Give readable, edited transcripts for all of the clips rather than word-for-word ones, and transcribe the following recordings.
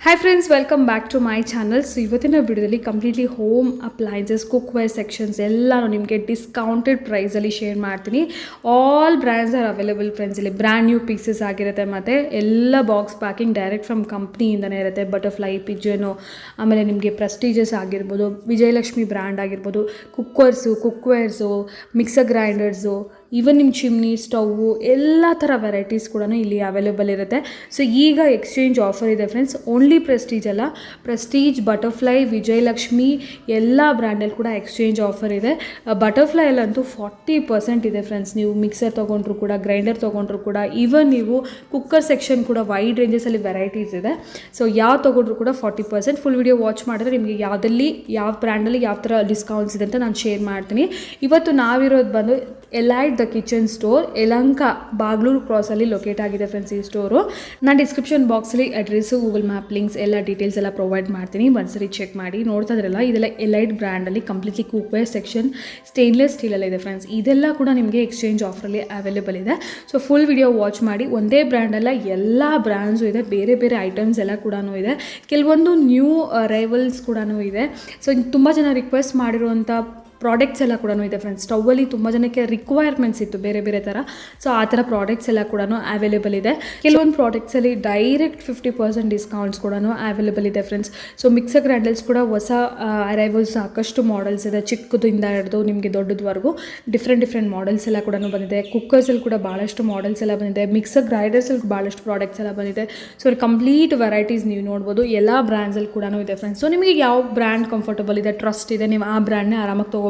Hi friends, welcome back to my channel. So ಇವತ್ತಿನ ವಿಡಿಯೋದಲ್ಲಿ completely home appliances cookware sections ಎಲ್ಲಾನು ನಿಮಗೆ discounted ಪ್ರೈಸಲ್ಲಿ ಶೇರ್ ಮಾಡ್ತೀನಿ. All brands are available friends. ಇಲ್ಲಿ ಬ್ರ್ಯಾಂಡ್ ನ್ಯೂ ಪೀಸಸ್ ಆಗಿರುತ್ತೆ ಮತ್ತು ಎಲ್ಲ ಬಾಕ್ಸ್ ಪ್ಯಾಕಿಂಗ್ ಡೈರೆಕ್ಟ್ ಫ್ರಮ್ ಕಂಪ್ನಿಯಿಂದನೇ ಇರುತ್ತೆ. ಬಟರ್ಫ್ಲೈ, ಪಿಜನು, ಆಮೇಲೆ ನಿಮಗೆ ಪ್ರೆಸ್ಟೀಜಸ್ ಆಗಿರ್ಬೋದು, ವಿಜಯಲಕ್ಷ್ಮಿ ಬ್ರ್ಯಾಂಡ್ ಆಗಿರ್ಬೋದು, ಕುಕ್ವೇರ್ಸು, ಮಿಕ್ಸರ್ ಗ್ರೈಂಡರ್ಸು, ಈವನ್ ನಿಮ್ಮ ಚಿಮ್ನಿ, ಸ್ಟವ್ವು ಎಲ್ಲ ಥರ ವೆರೈಟೀಸ್ ಕೂಡ ಇಲ್ಲಿ ಅವೈಲೇಬಲ್ ಇರುತ್ತೆ. ಸೊ ಈಗ ಎಕ್ಸ್ಚೇಂಜ್ ಆಫರ್ ಇದೆ ಫ್ರೆಂಡ್ಸ್. ಓನ್ಲಿ ಪ್ರೆಸ್ಟೀಜ್ ಅಲ್ಲ, ಪ್ರೆಸ್ಟೀಜ್, ಬಟರ್ಫ್ಲೈ, ವಿಜಯಲಕ್ಷ್ಮಿ ಎಲ್ಲ ಬ್ರ್ಯಾಂಡಲ್ಲಿ ಕೂಡ ಎಕ್ಸ್ಚೇಂಜ್ ಆಫರ್ ಇದೆ. ಬಟರ್ಫ್ಲೈಯಲ್ಲಂತೂ 40% ಇದೆ ಫ್ರೆಂಡ್ಸ್. ನೀವು ಮಿಕ್ಸರ್ ತೊಗೊಂಡ್ರು ಕೂಡ, ಗ್ರೈಂಡರ್ ತೊಗೊಂಡ್ರು ಕೂಡ, ಈವನ್ ನೀವು ಕುಕ್ಕರ್ ಸೆಕ್ಷನ್ ಕೂಡ ವೈಡ್ ರೇಂಜಸಲ್ಲಿ ವೆರೈಟೀಸ್ ಇದೆ. ಸೊ ಯಾವ ತೊಗೊಂಡ್ರು ಕೂಡ 40%. ಫುಲ್ ವಿಡಿಯೋ ವಾಚ್ ಮಾಡಿದ್ರೆ ನಿಮಗೆ ಯಾವುದಲ್ಲಿ ಯಾವ ಬ್ರ್ಯಾಂಡಲ್ಲಿ ಯಾವ ಥರ ಡಿಸ್ಕೌಂಟ್ಸ್ ಇದೆ ಅಂತ ನಾನು ಶೇರ್ ಮಾಡ್ತೀನಿ. ಇವತ್ತು ನಾವಿರೋದು ಬಂದು Elite the kitchen store, Yelahanka Bagalur ಕ್ರಾಸಲ್ಲಿ ಲೊಕೇಟ್ ಆಗಿದೆ ಫ್ರೆಂಡ್ಸ್ ಈ ಸ್ಟೋರು. ನಾನು ಡಿಸ್ಕ್ರಿಪ್ಷನ್ ಬಾಕ್ಸಲ್ಲಿ ಅಡ್ರೆಸ್ಸು, ಗೂಗಲ್ ಮ್ಯಾಪ್ ಲಿಂಕ್ಸ್ ಎಲ್ಲ ಡೀಟೇಲ್ಸ್ ಎಲ್ಲ ಪ್ರೊವೈಡ್ ಮಾಡ್ತೀನಿ. ಒಂದ್ಸರಿ ಚೆಕ್ ಮಾಡಿ. ನೋಡ್ತಾ ಇದ್ರಲ್ಲ, ಇದೆಲ್ಲ ಎಲೈಟ್ ಬ್ರ್ಯಾಂಡಲ್ಲಿ ಕಂಪ್ಲೀಟ್ಲಿ ಕುಕ್ವೇರ್ ಸೆಕ್ಷನ್ ಸ್ಟೇನ್ಲೆಸ್ ಸ್ಟೀಲಲ್ಲಿದೆ ಫ್ರೆಂಡ್ಸ್. ಇದೆಲ್ಲ ಕೂಡ ನಿಮಗೆ ಎಕ್ಸ್ಚೇಂಜ್ ಆಫರಲ್ಲಿ ಅವೈಲೇಬಲ್ ಇದೆ. ಸೊ ಫುಲ್ ವಿಡಿಯೋ ವಾಚ್ ಮಾಡಿ. ಒಂದೇ ಬ್ರ್ಯಾಂಡಲ್ಲ, ಎಲ್ಲ ಬ್ರ್ಯಾಂಡ್ಸು ಇದೆ, ಬೇರೆ ಬೇರೆ ಐಟಮ್ಸ್ ಎಲ್ಲ ಕೂಡ ಇದೆ. ಕೆಲವೊಂದು ನ್ಯೂ ಅರೈವಲ್ಸ್ ಕೂಡ ಇದೆ. ಸೊ ತುಂಬ ಜನ ರಿಕ್ವೆಸ್ಟ್ ಮಾಡಿರುವಂಥ ಪ್ರಾಡಕ್ಟ್ಸ್ ಎಲ್ಲ ಕೂಡ ಇದೆ ಫ್ರೆಂಡ್ಸ್. ಸ್ಟವ್ವಲ್ಲಿ ತುಂಬ ಜನಕ್ಕೆ ರಿಕ್ವೈರ್ಮೆಂಟ್ಸ್ ಇತ್ತು ಬೇರೆ ಬೇರೆ ಥರ. ಸೊ ಆ ಥರ ಪ್ರಾಡಕ್ಟ್ಸ್ ಎಲ್ಲ ಕೂಡ ಅವೈಲೇಬಲ್ ಇದೆ. ಕೆಲವೊಂದು ಪ್ರಾಡಕ್ಟ್ಸಲ್ಲಿ ಡೈರೆಕ್ಟ್ 50% ಡಿಸ್ಕೌಂಟ್ಸ್ ಕೂಡ ಅವೈಲೇಬಲ್ ಇದೆ ಫ್ರೆಂಡ್ಸ್. ಸೊ ಮಿಕ್ಸರ್ ಗ್ರೈಂಡರ್ಸ್ ಕೂಡ ಹೊಸ ಅರೈವಲ್ಸ್ ಸಾಕಷ್ಟು ಮಾಡೆಲ್ಸ್ ಇದೆ. ಚಿಕ್ಕದಿಂದ ಹಿಡಿದು ನಿಮಗೆ ದೊಡ್ಡದವರೆಗೂ ಡಿಫ್ರೆಂಟ್ ಮಾಡೆಲ್ಸ್ ಎಲ್ಲ ಕೂಡ ಬಂದಿದೆ. ಕುಕ್ಕರ್ಸಲ್ಲಿ ಕೂಡ ಭಾಳಷ್ಟು ಮಾಡೆಲ್ಸ್ ಎಲ್ಲ ಬಂದಿದೆ. ಮಿಕ್ಸರ್ ಗ್ರೈಂಡರ್ಸಲ್ಲಿ ಭಾಳಷ್ಟು ಪ್ರಾಡಕ್ಟ್ಸ್ ಎಲ್ಲ ಬಂದಿದೆ. ಸೊ ಕಂಪ್ಲೀಟ್ ವೆರೈಟೀಸ್ ನೀವು ನೋಡ್ಬೋದು. ಎಲ್ಲ ಬ್ರ್ಯಾಂಡ್ಸಲ್ಲಿ ಕೂಡ ಇದೆ ಫ್ರೆಂಡ್ಸ್. ಸೊ ನಿಮಗೆ ಯಾವ ಬ್ರ್ಯಾಂಡ್ ಕಂಫರ್ಟಬಲ್ ಇದೆ, ಟ್ರಸ್ಟ್ ಇದೆ, ನೀವು ಆ ಬ್ರ್ಯಾಂಡ್ನೇ ಆರಾಮಾಗಿ ತೊಗೋಬೋದು.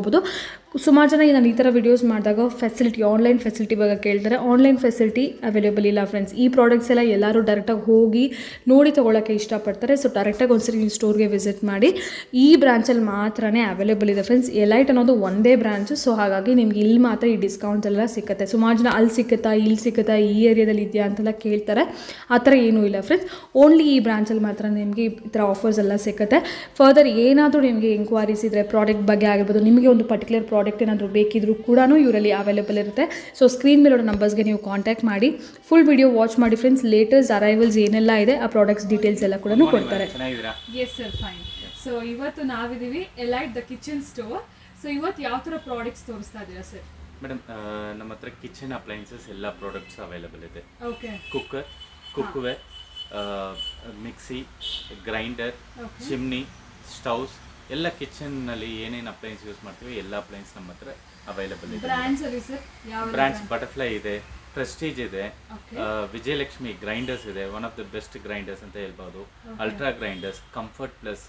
ಸುಮಾರು ಜನ ನಾನು ಈ ಥರ ವಿಡಿಯೋಸ್ ಮಾಡಿದಾಗ ಫೆಸಿಲಿಟಿ, ಆನ್ಲೈನ್ ಫೆಸಿಲಿಟಿ ಬಗ್ಗೆ ಕೇಳ್ತಾರೆ. ಆನ್ಲೈನ್ ಫೆಸಿಲಿಟಿ ಅವೈಲೇಬಲ್ ಇಲ್ಲ ಫ್ರೆಂಡ್ಸ್. ಈ ಪ್ರಾಡಕ್ಟ್ಸ್ ಎಲ್ಲ ಎಲ್ಲರೂ ಡೈರೆಕ್ಟಾಗಿ ಹೋಗಿ ನೋಡಿ ತೊಗೊಳ್ಳೋಕ್ಕೆ ಇಷ್ಟಪಡ್ತಾರೆ. ಸೊ ಡೈರೆಕ್ಟಾಗಿ ಒಂದ್ಸರಿ ನೀವು ಸ್ಟೋರ್ಗೆ ವಿಸಿಟ್ ಮಾಡಿ. ಈ ಬ್ರಾಂಚಲ್ಲಿ ಮಾತ್ರನೇ ಅವೈಲೇಬಲ್ ಇದೆ ಫ್ರೆಂಡ್ಸ್. ಎಲೈಟ್ ಅನ್ನೋದು ಒಂದೇ ಬ್ರಾಂಚು. ಸೊ ಹಾಗಾಗಿ ನಿಮ್ಗೆ ಇಲ್ಲಿ ಮಾತ್ರ ಈ ಡಿಸ್ಕೌಂಟ್ಸ್ ಎಲ್ಲ ಸಿಗುತ್ತೆ. ಸುಮಾರು ಜನ ಅಲ್ಲಿ ಸಿಗುತ್ತಾ, ಇಲ್ಲಿ ಸಿಗುತ್ತಾ, ಈ ಏರಿಯಾದಲ್ಲಿ ಇದೆಯಾ ಅಂತೆಲ್ಲ ಕೇಳ್ತಾರೆ. ಆ ಥರ ಏನೂ ಇಲ್ಲ ಫ್ರೆಂಡ್ಸ್. ಓನ್ಲಿ ಈ ಬ್ರಾಂಚಲ್ಲಿ ಮಾತ್ರ ನಿಮಗೆ ಈ ಥರ ಆಫರ್ಸ್ ಎಲ್ಲ ಸಿಗುತ್ತೆ. ಫರ್ದರ್ ಏನಾದರೂ ನಿಮಗೆ ಎಂಕ್ವೈರೀಸ್ ಇದ್ದರೆ ಪ್ರಾಡಕ್ಟ್ ಬಗ್ಗೆ ಆಗಿರ್ಬೋದು, ನಿಮಗೆ ಒಂದು ಪರ್ಟಿಕ್ಯುಲರ್ ಪ್ರಾಡಕ್ಟ್ ಏನಾದರೂ ಬೇಕಿದ್ರೂ ಕೂಡ ಇವರಲ್ಲಿ ಅವೈಲೇಬಲ್ ಇರುತ್ತೆ. ಸೊ ಸ್ಕ್ರೀನ್ ಮೇಲಿರೋ ನಂಬರ್ಸ್ಗೆ ನೀವು ಕಾಂಟ್ಯಾಕ್ಟ್ ಮಾಡಿ. ಫುಲ್ ವಿಡಿಯೋ ವಾಚ್ ಮಾಡಿ ಫ್ರೆಂಡ್ಸ್. ಲೇಟೆಸ್ಟ್ ಅರೈವಲ್ಸ್ ಏನೆಲ್ಲ ಇದೆ ಆ ಪ್ರಾಡಕ್ಟ್ಸ್ ಡೀಟೇಲ್ಸ್ ಎಲ್ಲ ಕೂಡ ಕೊಡ್ತಾರೆ. Yes sir, fine. ಸೊ ಇವತ್ತು ನಾವಿದ್ದೀವಿ elite the kitchen store. So ಇವತ್ತು ಯಾವ ಥರ ಪ್ರಾಡಕ್ಟ್ಸ್ ತೋರಿಸ್ತಾ ಇದ್ದೀರಾ ಸರ್? ಮೇಡಮ್, ನಮ್ಮ ಹತ್ರ ಕಿಚನ್ ಅಪ್ಲೈನ್ಸಸ್ ಎಲ್ಲ ಪ್ರಾಡಕ್ಟ್ಸ್ ಅವೈಲೇಬಲ್ ಇದೆ. Okay. Cookware, mixie, grinder, chimney, stoves ಎಲ್ಲ ಕಿಚನ್ನಲ್ಲಿ ಏನೇನು ಅಪ್ಲೈನ್ಸ್ ಯೂಸ್ ಮಾಡ್ತೀವಿ ಎಲ್ಲ ಅಪ್ಲೈನ್ಸ್ ನಮ್ಮ ಹತ್ರ ಅವೈಲೇಬಲ್ ಇದೆ. ಬ್ರ್ಯಾಂಡ್ಸ್ ಬಟರ್ಫ್ಲೈ ಇದೆ, ಪ್ರೆಸ್ಟೀಜ್ ಇದೆ, ವಿಜಯಲಕ್ಷ್ಮಿ ಗ್ರೈಂಡರ್ಸ್ ಇದೆ. One of the best grinders ಅಂತ ಹೇಳ್ಬೋದು. Ultra grinders, Comfort Plus,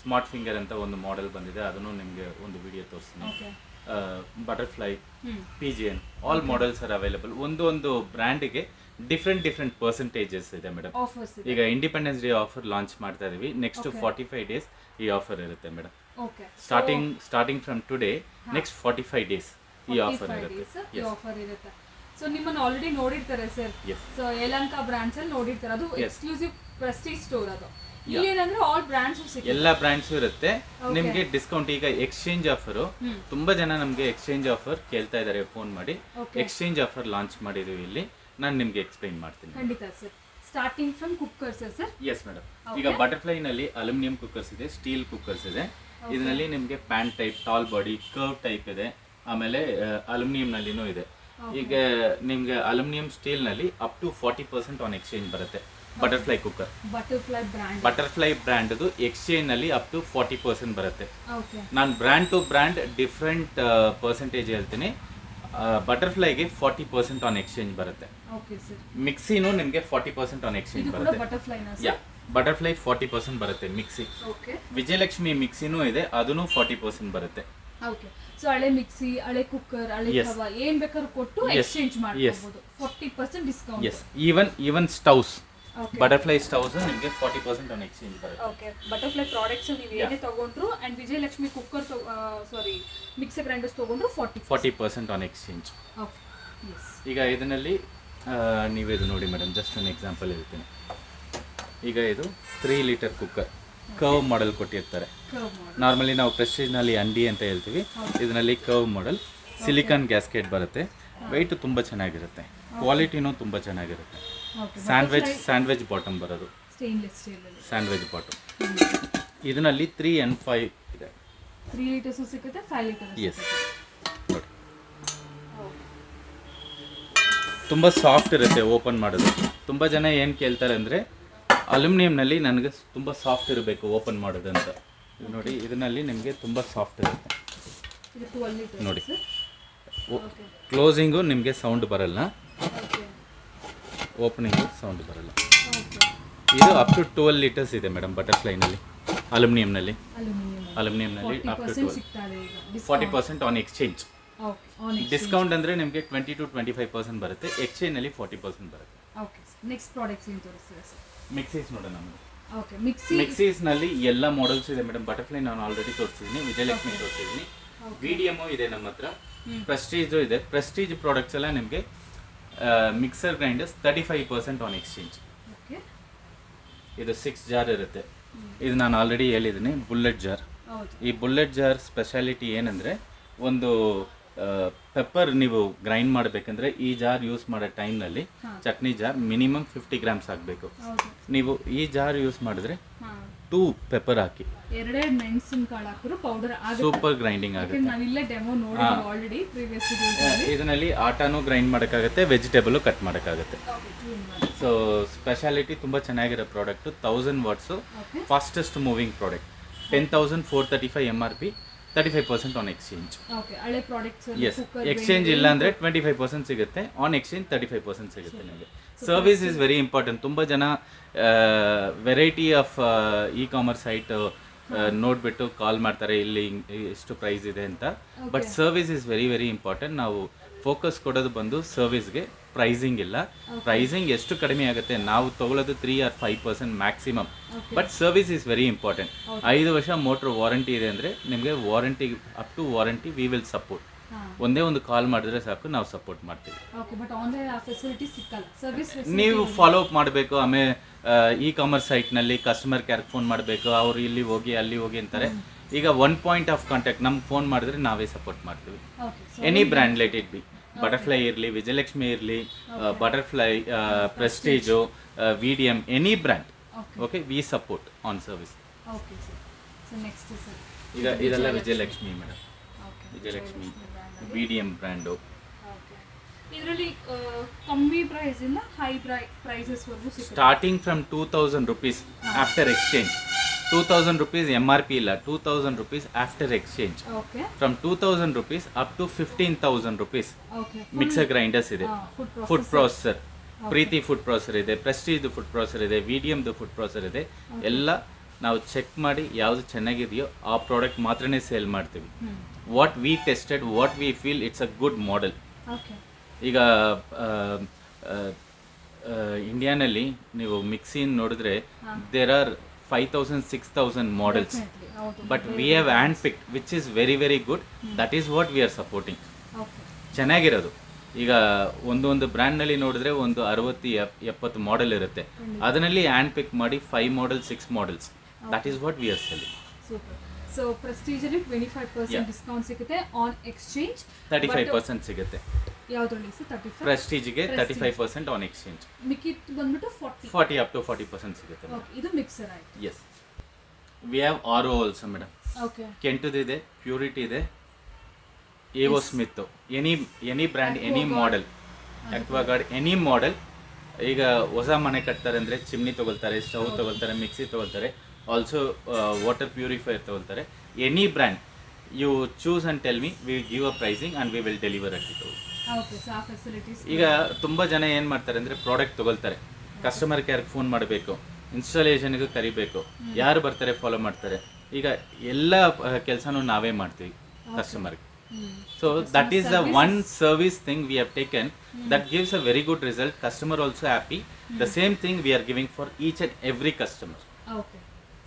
Smart Finger ಅಂತ ಒಂದು ಮಾಡೆಲ್ ಬಂದಿದೆ, ಅದನ್ನು ನಿಮಗೆ ಒಂದು ವಿಡಿಯೋ ತೋರಿಸ್ತೀನಿ. Butterfly, PGN, all models are available. ಒಂದು ಬ್ರ್ಯಾಂಡಿಗೆ ಡಿಫ್ರೆಂಟ್ ಪರ್ಸೆಂಟೇಜಸ್ ಇದೆ ಮೇಡಮ್. ಈಗ ಇಂಡಿಪೆಂಡೆನ್ಸ್ ಡೇ ಆಫರ್ ಲಾಂಚ್ ಮಾಡ್ತಾ ಇದೀವಿ. ನೆಕ್ಸ್ಟ್ 45 ಡೇಸ್ ಈ ಆಫರ್ ಇರುತ್ತೆ madam. Starting from today next 45 days ಈ ಆಫರ್ ಇರುತ್ತೆ. ಸೊ ನಿಮ್ಮನ್ನು ಆಲ್ರೆಡಿ ನೋಡಿರ್ತಾರೆ ಸರ್. ಸೊ ಯಲಹಂಕ ಬ್ರಾಂಚ್ ಅಲ್ಲಿ ನೋಡಿರ್ತಾರೆ. ಅದು ಎಕ್ಸ್ಕ್ಲೂಸಿವ್ ಪ್ರೆಸ್ಟೀಜ್ ಸ್ಟೋರ್. ಅದು ಎಲ್ಲ ಬ್ರಾಂಡ್ಸ್ ಇರುತ್ತೆ. ನಿಮ್ಗೆ ಡಿಸ್ಕೌಂಟ್ ಈಗ ಎಕ್ಸ್ಚೇಂಜ್ ಆಫರ್, ತುಂಬಾ ಜನ ನಮ್ಗೆ ಎಕ್ಸ್ಚೇಂಜ್ ಆಫರ್ ಕೇಳ್ತಾ ಇದಾರೆ ಫೋನ್ ಮಾಡಿ. ಎಕ್ಸ್ಚೇಂಜ್ ಆಫರ್ ಲಾಂಚ್ ಮಾಡಿದೀವಿ ಇಲ್ಲಿ. ನಾನು ನಿಮ್ಗೆ ಎಕ್ಸ್ಪ್ಲೈನ್ ಮಾಡ್ತೀನಿ. ಖಂಡಿತ sir. Starting from cookers sir? Yes madam. ಈಗ ಬಟರ್ಫ್ಲೈ ನಲ್ಲಿ ಅಲ್ಯೂಮಿನಿಯಂ ಕುಕ್ಕರ್ಸ್ ಇದೆ, ಸ್ಟೀಲ್ ಕುಕ್ಕರ್ಸ್ ಇದೆ. ಇದರಲ್ಲಿ ನಿಮ್ಗೆ pan type, tall body, curve type ಇದೆ. ಆಮೇಲೆ ಅಲ್ಯೂಮಿನಿಯಂ ನಲ್ಲಿನೂ ಇದೆ. ಈಗ ನಿಮ್ಗೆ ಅಲ್ಯೂಮಿನಿಯಂ ಸ್ಟೀಲ್ ನಲ್ಲಿ ಅಪ್ ಟು 40% ಆನ್ ಎಕ್ಸ್ಚೇಂಜ್ ಬರುತ್ತೆ. Butterfly cooker, Butterfly brand exchange ನಲ್ಲಿ ಅಪ್ ಟು 40% ಬರುತ್ತೆ. ನಾನು brand to brand different percentage ಹೇಳ್ತೀನಿ. ಬಟರ್ಫ್ಲೈಗೆ 40% ಆನ್ ಎಕ್ಸ್ಚೇಂಜ್ ಬರುತ್ತೆ. ಮಿಕ್ಸಿನೂ ನಿಮಗೆ 40% ಆನ್ ಎಕ್ಸ್ಚೇಂಜ್ ಬರುತ್ತೆ. ಬಟರ್ಫ್ಲೈ 40% ಬರುತ್ತೆ ಮಿಕ್ಸಿ. ವಿಜಯಲಕ್ಷ್ಮಿ ಮಿಕ್ಸಿನೂ ಇದೆ, ಅದನ್ನು 40% ಬರುತ್ತೆ. ಸೊ ಹಳೆ ಮಿಕ್ಸಿ, ಹಳೆ ಕುಕ್ಕರ್, ಹಳೆ ತವಾ ಏನ್ ಬೇಕಾದ್ರೂ ಕೊಟ್ಟು ಎಕ್ಸ್ಚೇಂಜ್ ಮಾಡಬಹುದು. 40% discount. Yes, even stoves, Butterfly stoves ನಿಮಗೆ 40% ಆನ್ ಎಕ್ಸ್ಚೇಂಜ್ ಬರುತ್ತೆ. ಓಕೆ. ಬಟರ್ಫ್ಲೈ ಪ್ರಾಡಕ್ಟ್ಸ್ ನೀವು ಏನೇ ತಗೊಂಡ್ರು and Vijayalakshmi cooker mixer grinders ತಗೊಂಡ್ರು 40% ಆನ್ ಎಕ್ಸ್ಚೇಂಜ್. ಈಗ ಇದರಲ್ಲಿ ನೀವು ಇದು ನೋಡಿ ಮೇಡಮ್, ಜಸ್ಟ್ ಒಂದು ಎಕ್ಸಾಂಪಲ್ ಹೇಳ್ತೀನಿ. ಈಗ ಇದು 3 ಲೀಟರ್ ಕುಕ್ಕರ್, ಕರ್ವ್ ಮಾಡೆಲ್ ಕೊಟ್ಟಿರ್ತಾರೆ. ನಾರ್ಮಲಿ ನಾವು ಪ್ರೆಸ್ಟೀಜ್ನಲ್ಲಿ ಅಂಡಿ ಅಂತ ಹೇಳ್ತೀವಿ. ಇದರಲ್ಲಿ ಕರ್ವ್ ಮಾಡೆಲ್, ಸಿಲಿಕಾನ್ ಗ್ಯಾಸ್ಕೆಟ್ ಬರುತ್ತೆ. ವೆಯ್ಟ್ ತುಂಬ ಚೆನ್ನಾಗಿರುತ್ತೆ, ಕ್ವಾಲಿಟಿನೂ ತುಂಬ ಚೆನ್ನಾಗಿರುತ್ತೆ. ಸ್ಯಾಂಡ್ವಿಚ್ ಬಾಟಮ್ ಬರೋದು. ಸ್ಟೇನ್ಲೆಸ್ ಸ್ಟೀಲಲ್ಲಿ ಸ್ಯಾಂಡ್ವಿಚ್ ಬಾಟು. ಇದರಲ್ಲಿ 3 and 5 ಇದೆ. 3 ಲೀಟರ್ಸು ಸಿಗುತ್ತೆ, 5 ಲೀಟರ್ಸ್. ಎಸ್ ನೋಡಿ, ತುಂಬ ಸಾಫ್ಟ್ ಇರುತ್ತೆ ಓಪನ್ ಮಾಡೋದು. ತುಂಬ ಜನ ಏನು ಕೇಳ್ತಾರೆ ಅಂದರೆ ಅಲ್ಯೂಮಿನಿಯಂನಲ್ಲಿ ನನಗೆ ತುಂಬ ಸಾಫ್ಟ್ ಇರಬೇಕು ಓಪನ್ ಮಾಡೋದು ಅಂತ. ಇದು ನೋಡಿ, ಇದರಲ್ಲಿ ನಿಮಗೆ ತುಂಬ ಸಾಫ್ಟ್ ಇರುತ್ತೆ ಇದು 12 ಲೀಟರ್ಸ್ ನೋಡಿ. ಓಕೆ ಕ್ಲೋಸಿಂಗು ನಿಮಗೆ ಸೌಂಡ್ ಬರಲ್ಲ, ಓಕೆ ಓಪನಿಂಗು ಸೌಂಡ್ ಬರಲ್ಲ. ಓಕೆ. ಇದು ಅಪ್ ಟು 12 ಲೀಟರ್ಸ್ ಇದೆ ಮೇಡಮ್ ಬಟರ್ಫ್ಲೈನಲ್ಲಿ, ಅಲ್ಯೂಮಿನಿಯಂನಲ್ಲಿ ಅಲ್ಯೂಮಿನಿಯಂ ಅಪ್ ಟು 40% ಸಿಗ್ತದೆ ಈಗ 40% on exchange. Okay. On discount ಅಂದರೆ ನಿಮಗೆ 20 to 25% ಬರುತ್ತೆ, ಎಕ್ಸ್ಚೇಂಜಲ್ಲಿ 40% ಬರುತ್ತೆ. ಓಕೆ. ನೆಕ್ಸ್ಟ್ ಪ್ರಾಡಕ್ಟ್ಸ್ ಏನು ತೋರಿಸ್ತೀರಾ ಸರ್? ಮಿಕ್ಸೀಸ್ ನೋಡೋಣ ನಮಗೆ. ಓಕೆ. ಮಿಕ್ಸೀಸ್ನಲ್ಲಿ ಎಲ್ಲ ಮಾಡೆಲ್ಸ್ ಇದೆ ಮೇಡಮ್. ಬಟರ್ಫ್ಲೈ ನಾನು ಆಲ್ರೆಡಿ ತೋರಿಸಿದ್ದೀನಿ, ವಿಜಯಲಕ್ಷ್ಮಿ ತೋರಿಸಿದ್ದೀನಿ, ವಿಡಿಯಮು ಇದೆ ನಮ್ಮ ಹತ್ರ, ಪ್ರೆಸ್ಟೀಜು ಇದೆ. ಪ್ರೆಸ್ಟೀಜ್ ಪ್ರಾಡಕ್ಟ್ಸ್ ಎಲ್ಲ ನಿಮಗೆ mixer grinders 35% on exchange. Okay. ಇದು 6 ಜಾರ್ ಇರುತ್ತೆ. ಇದು ನಾನು ಆಲ್ರೆಡಿ ಹೇಳಿದ್ದೀನಿ, ಬುಲೆಟ್ ಜಾರ್. ಹೌದು. ಈ ಬುಲೆಟ್ ಜಾರ್ ಸ್ಪೆಷಾಲಿಟಿ ಏನಂದರೆ, ಒಂದು ಪೆಪ್ಪರ್ ನೀವು ಗ್ರೈಂಡ್ ಮಾಡಬೇಕಂದ್ರೆ ಈ ಜಾರ್ ಯೂಸ್ ಮಾಡೋ ಟೈಮ್ನಲ್ಲಿ ಚಟ್ನಿ ಜಾರ್ ಮಿನಿಮಮ್ 50 grams ಆಗಬೇಕು. ಹೌದು. ನೀವು ಈ ಜಾರ್ ಯೂಸ್ ಮಾಡಿದ್ರೆ 2 ಪೆಪ್ಪರ್ ಹಾಕಿ ಎರಡೆರಡು ಮೆಣಸಿನಕಾಳು ಹಾಕಿದ್ರು ಪೌಡರ್ ಆಗುತ್ತೆ. ಸೂಪರ್ ಗ್ರೈಂಡಿಂಗ್ ಆಗುತ್ತೆ. ನಾವಿಲ್ಲೇ ಡೆಮೋ ನೋಡಿದ್ವಿ ಆಲ್ರೆಡಿ ಪ್ರೀವಿಯಸ್ ವಿಡಿಯೋದಲ್ಲಿ. ಇದರಲ್ಲಿ ಆಟಾನು ಗ್ರೈಂಡ್ ಮಾಡೋಕ್ಕಾಗುತ್ತೆ, ವೆಜಿಟೇಬಲ್ ಕಟ್ ಮಾಡೋಕ್ಕಾಗುತ್ತೆ. ಸೊ ಸ್ಪೆಷಾಲಿಟಿ ತುಂಬ ಚೆನ್ನಾಗಿರೋ product. 1000 watts fastest moving product. 10,435 MRP, 35% on exchange. Okay. ಹಳೆ ಪ್ರಾಡಕ್ಟ್ಸ್ ಎಸ್, ಎಕ್ಸ್ಚೇಂಜ್ ಇಲ್ಲ ಅಂದರೆ 25% ಸಿಗುತ್ತೆ, ಆನ್ ಎಕ್ಸ್ಚೇಂಜ್ 35% ಸಿಗುತ್ತೆ ನಿಮಗೆ. Service is very important. ತುಂಬ ಜನ variety of E commerce site ನೋಡಿಬಿಟ್ಟು ಕಾಲ್ ಮಾಡ್ತಾರೆ, ಇಲ್ಲಿ ಎಷ್ಟು ಪ್ರೈಸ್ ಇದೆ ಅಂತ. But service is very very important. ನಾವು ಫೋಕಸ್ ಕೊಡೋದು ಬಂದು ಸರ್ವಿಸ್ಗೆ, ಪ್ರೈಸಿಂಗ್ ಇಲ್ಲ. ಪ್ರೈಸಿಂಗ್ ಎಷ್ಟು ಕಡಿಮೆ ಆಗುತ್ತೆ, ನಾವು ತೊಗೊಳ್ಳೋದು 3 or 5% maximum. But service is very important. 5 ವರ್ಷ ಮೋಟ್ರ್ ವಾರಂಟಿ ಇದೆ ಅಂದರೆ ನಿಮಗೆ warranty, up to warranty we will support. ಒಂದೇ ಒಂದು ಕಾಲ್ ಮಾಡಿದ್ರೆ ಸಾಕು, ನಾವು ಸಪೋರ್ಟ್ ಮಾಡ್ತೀವಿ. ನೀವು ಫಾಲೋ ಅಪ್ ಮಾಡಬೇಕು. ಆಮೇಲೆ ಇ ಕಾಮರ್ಸ್ ಸೈಟ್ನಲ್ಲಿ ಕಸ್ಟಮರ್ ಕೇರ್ ಫೋನ್ ಮಾಡಬೇಕು, ಅವರು ಇಲ್ಲಿ ಹೋಗಿ ಅಲ್ಲಿ ಹೋಗಿ ಅಂತಾರೆ. ಈಗ 1 point of contact ನಮ್ಗೆ ಫೋನ್ ಮಾಡಿದ್ರೆ ನಾವೇ ಸಪೋರ್ಟ್ ಮಾಡ್ತೀವಿ. Any brand, let it be Butterfly ಇರಲಿ, ವಿಜಯಲಕ್ಷ್ಮಿ ಇರಲಿ, Butterfly, Prestige, VDM, any brand. Okay, we support on service. ಈಗ ಇದೆಲ್ಲ Vijayalakshmi madam, Vijayalakshmi VDM brand. ಇದರಲ್ಲಿ ಕಮ್ಮಿ ಪ್ರೈಸ್ ಇಂದ ಹೈ ಪ್ರೈಸಸ್ ವರೆಗೂ ಸಿಗುತ್ತೆ. Starting from 2000 rupees after exchange. 2000 rupees MRP ಇಲ್ಲ, 2000 rupees after exchange. Okay. From 2000 rupees up to 15,000 rupees. Okay. Mixer grinders ಇದೆ, food processor, ಪ್ರೀತಿ food processor ಇದೆ, ಪ್ರೆಸ್ಟೀಜ್ ಫುಡ್ ಪ್ರೊಸೆಸರ್ ಇದೆ, ವಿಡಿಎಮ್ದು food processor ಇದೆ. ಎಲ್ಲ ನಾವು ಚೆಕ್ ಮಾಡಿ ಯಾವುದು ಚೆನ್ನಾಗಿದೆಯೋ ಆ ಪ್ರಾಡಕ್ಟ್ ಮಾತ್ರನೇ ಸೇಲ್ ಮಾಡ್ತೀವಿ. What we tested, what we feel it's a good model. Okay. ಈಗ ಇಂಡಿಯಾನಲ್ಲಿ ನೀವು ಮಿಕ್ಸಿ ನೋಡಿದ್ರೆ there are 5,000 6,000 models, but we have handpicked which is very very good. That is what we are supporting. ಚೆನ್ನಾಗಿರೋದು. ಈಗ ಒಂದೊಂದು ಬ್ರ್ಯಾಂಡ್ನಲ್ಲಿ ನೋಡಿದ್ರೆ ಒಂದು 60-70 model ಇರುತ್ತೆ, ಅದರಲ್ಲಿ ಹ್ಯಾಂಡ್ ಪಿಕ್ ಮಾಡಿ 5 models 6 models. That is what we are selling. Super. So Prestige ಅಲ್ಲಿ 25% discount ಸಿಗುತ್ತೆ, ಆನ್ ಎಕ್ಸ್ಚೇಂಜ್ 35% ಸಿಗುತ್ತೆ. ಯಾವುದರಲ್ಲಿ ಸರ್? 35. ಪ್ರೆಸ್ಟೀಜ್ಗೆ 35% on exchange. ಮಿಕ್ಕಿದ್ದು ಬಂದ್ಬಿಟ್ಟು 40 up to 40% ಸಿಗುತ್ತೆ. ಓಕೆ. ಇದು ಮಿಕ್ಸರ್ ಆಯ್ತು. Yes, we have RO also madam. Okay. ಕೆಂಟುದು ಇದೆ, ಪ್ಯೂರಿಟಿ ಇದೆ, A O Smith, any brand, any model, Aquaguard, any model. ಈಗ ಹೊಸ ಮನೆ ಕಟ್ತಾರೆ ಅಂದರೆ ಚಿಮ್ನಿ ತೊಗೊಳ್ತಾರೆ, ಸ್ಟವ್ ತೊಗೊಳ್ತಾರೆ, ಮಿಕ್ಸಿ ತೊಗೊಳ್ತಾರೆ, ಆಲ್ಸೋ ವಾಟರ್ ಪ್ಯೂರಿಫೈಯರ್ ತೊಗೊಳ್ತಾರೆ. Any brand you choose and tell me, we give a pricing and we will deliver at it. ಈಗ ತುಂಬ ಜನ ಏನು ಮಾಡ್ತಾರೆ ಅಂದರೆ ಪ್ರಾಡಕ್ಟ್ ತೊಗೊಳ್ತಾರೆ, ಕಸ್ಟಮರ್ ಕೇರ್ಗೆ ಫೋನ್ ಮಾಡಬೇಕು, ಇನ್ಸ್ಟಾಲೇಷನ್ಗೆ ಕರಿಬೇಕು, ಯಾರು ಬರ್ತಾರೆ ಫಾಲೋ ಮಾಡ್ತಾರೆ. ಈಗ ಎಲ್ಲ ಕೆಲಸನೂ ನಾವೇ ಮಾಡ್ತೀವಿ ಕಸ್ಟಮರ್ಗೆ. So that is the one service thing we have taken that gives a very good result. Customer also happy. The same thing we are giving for each and every customer.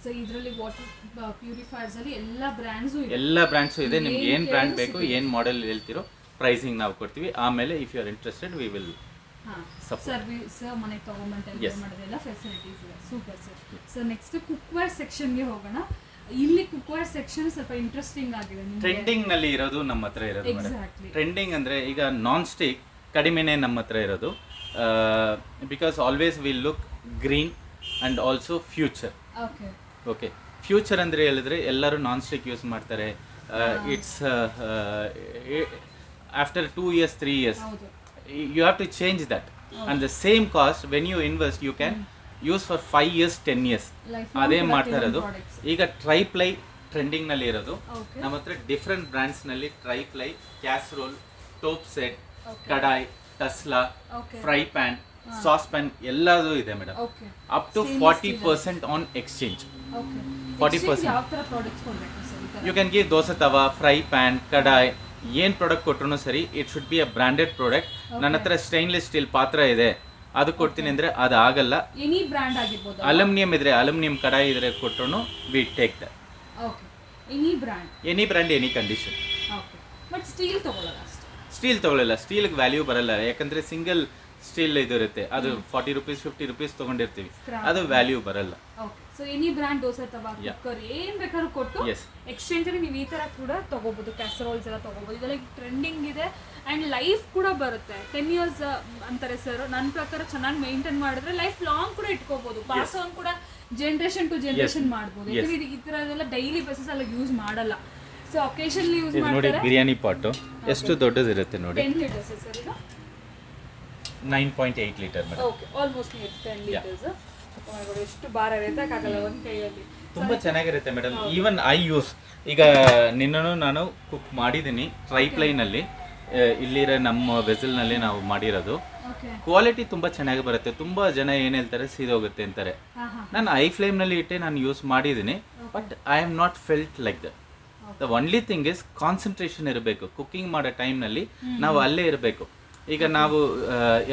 So ಇದರಲ್ಲಿ water purifiers ಅಲ್ಲಿ ಎಲ್ಲ brands ಇದೆ. ನಿಮ್ಗೆ ಏನು brand ಬೇಕು, ಏನು model ಹೇಳ್ತಿರೋ pricing ನಾವು ಕೊಡ್ತೀವಿ. ಆಮೇಲೆ if you are interested we will service, ಮನೆಗೆ ತಗೊಂಡ್ಬಂದು ಮಾಡೋದೆಲ್ಲ ಫೆಸಿಲಿಟೀಸ್ ಇದೆ. Super sir. So next cookware ಸೆಕ್ಷನ್ಗೆ ಹೋಗೋಣ. ಇಲ್ಲಿ ಕುಕ್ವೇರ್ ಸೆಕ್ಷನ್ ಸ್ವಲ್ಪ ಇಂಟ್ರೆಸ್ಟಿಂಗ್ ಆಗಿದೆ. ಟ್ರೆಂಡಿಂಗ್ ನಲ್ಲಿ ಇರೋದು ನಮ್ಮ ಹತ್ರ ಇರೋದು. ಟ್ರೆಂಡಿಂಗ್ ಅಂದ್ರೆ ಈಗ ನಾನ್ ಸ್ಟಿಕ್ ಕಡಿಮೆನೇ ನಮ್ಮ ಹತ್ರ ಇರೋದು. Because always will look green and also future. Okay okay, future ಅಂದರೆ ಹೇಳಿದ್ರೆ ಎಲ್ಲರೂ ನಾನ್ ಸ್ಟಿಕ್ ಯೂಸ್ ಮಾಡ್ತಾರೆ. ಇಟ್ಸ್ ಆಫ್ಟರ್ 2 years 3 years ಹೌದು you have to change that, and the same cost when you invest you can use for 5 years 10 years. ಅದೇ ಮಾಡ್ತಾ ಇರೋದು. ಈಗ triply trending ನಲ್ಲಿ ಇರೋದು. ನಮ್ಮ ಹತ್ರ ಡಿಫ್ರೆಂಟ್ ಬ್ರ್ಯಾಂಡ್ಸ್ ನಲ್ಲಿ ಟ್ರೈಪ್ಲೈ, ಕ್ಯಾಸರೋಲ್, ಟೋಪ್ ಸೆಟ್, ಕಡಾಯಿ, ಟಸ್ಲಾ, ಫ್ರೈ ಪ್ಯಾನ್, ಸಾಸ್ ಪ್ಯಾನ್ ಎಲ್ಲದೂ ಇದೆ madam. Up to 40% on exchange. 40% ಯಾವ ತರ ಪ್ರಾಡಕ್ಟ್ಸ್ ಕೊಡಬೇಕು sir? You can give dosa tawa, fry pan, kadai, ಏನು ಪ್ರಾಡಕ್ಟ್ ಕೊಟ್ರು ಸರಿ, it should be a branded product. ನನ್ನ ಹತ್ರ ಸ್ಟೈನ್ಲೆಸ್ ಸ್ಟೀಲ್ ಪಾತ್ರ ಇದೆ ಅದು ಕೊಡ್ತೀನಿ ಅಂದರೆ ಅದು ಆಗಲ್ಲ. ಎನಿ ಬ್ರ್ಯಾಂಡ್ ಆಗಿರ್ಬೋದು. ಅಲ್ಯೂಮಿನಿಯಂ ಇದ್ರೆ, ಅಲ್ಯೂಮಿನಿಯಂ ಕಡಾಯಿ ಇದ್ರೆ ಕೊಟ್ರು we take that. Okay, any brand, any condition. Okay, but steel ತಗೊಳ್ಳಲ್ಲ ಅಷ್ಟೇ. ಸ್ಟೀಲ್ ತಗೊಳ್ಳಲ್ಲ, ಸ್ಟೀಲ್ಗೆ ವ್ಯಾಲ್ಯೂ ಬರಲ್ಲ. ಯಾಕಂದ್ರೆ ಸಿಂಗಲ್ ಸ್ಟೀಲ್ ಇದು ಇರುತ್ತೆ, ಅದು 40 rupees 50 rupees ತೊಗೊಂಡಿರ್ತೀವಿ, ಅದು ವ್ಯಾಲ್ಯೂ ಬರಲ್ಲ. Okay, so any brand dosa ತವಾ, ಕುಕ್ಕರ್ ಏನ್ ಬೇಕಾದ್ರೂ ಕೊಟ್ಟು ಎಕ್ಸ್ಚೇಂಜ್ ಅಲ್ಲಿ ನೀವು ಈ ತರ ಕೂಡ ತಗೋಬಹುದು. ಕ್ಯಾಸರೋಲ್ಸ್ ಎಲ್ಲ ತಗೋಬಹುದು. ಇದೆಲ್ಲ ಟ್ರೆಂಡಿಂಗ್ ಇದೆ ಅಂಡ್ ಲೈಫ್ ಕೂಡ ಬರುತ್ತೆ. 10 years ಅಂತಾರೆ ಸರ್. ನನ್ನ ಪ್ರಕಾರ ಚೆನ್ನಾಗಿ ಮೇಂಟೈನ್ ಮಾಡಿದ್ರೆ ಲೈಫ್ ಲಾಂಗ್ ಕೂಡ ಇಟ್ಕೋಬಹುದು. ಪಾಸ್ ಆನ್ ಕೂಡ ಜನರೇಷನ್ ಟು ಜನರೇಷನ್ ಮಾಡಬಹುದು. ಯಾಕಂದ್ರೆ ಈ ತರದೆಲ್ಲ ಡೈಲಿ ಬೇಸಿಸ್ ಅಲ್ಲಿ ಯೂಸ್ ಮಾಡಲ್ಲ. ಸೊ ಒಕೇಶನ್ಲಿ ಯೂಸ್ ನೋಡಿ. ಮಾಡ್ತಾರೆ. ಬಿರಿಯಾನಿ ಪಾಟ್ ಎಷ್ಟು ದೊಡ್ಡದಿರುತ್ತೆ ನೋಡಿ. 10 liters ಸರ್ ಇದು. 9.8 litre madam. Okay, almost 10 liters. ಎಷ್ಟು ಭಾರ ಇರುತ್ತೆ ಆಗಲ್ಲ ಒಂದು ಕೈಯಲ್ಲಿ. ತುಂಬಾ ಚೆನ್ನಾಗಿರುತ್ತೆ ಮೇಡಮ್. ಈವನ್ ಐ ಯೂಸ್, ಈಗ ನಿನ್ನೂ ನಾನು ಕುಕ್ ಮಾಡಿದ್ದೀನಿ ಟ್ರೈಪ್ಲೈನಲ್ಲಿ, ಇಲ್ಲಿರೋ ನಮ್ಮ ವೆಸಲ್ನಲ್ಲಿ ನಾವು ಮಾಡಿರೋದು. ಕ್ವಾಲಿಟಿ ತುಂಬ ಚೆನ್ನಾಗಿ ಬರುತ್ತೆ. ತುಂಬ ಜನ ಏನು ಹೇಳ್ತಾರೆ ಸೀದೋಗುತ್ತೆ ಅಂತಾರೆ. ನಾನು ಐ ಫ್ಲೇಮ್ನಲ್ಲಿ ಇಟ್ಟೆ ನಾನು ಯೂಸ್ ಮಾಡಿದ್ದೀನಿ, but I am not felt like that. The only thing is concentration ಇರಬೇಕು. ಕುಕ್ಕಿಂಗ್ ಮಾಡೋ ಟೈಮ್ನಲ್ಲಿ ನಾವು ಅಲ್ಲೇ ಇರಬೇಕು. ಈಗ ನಾವು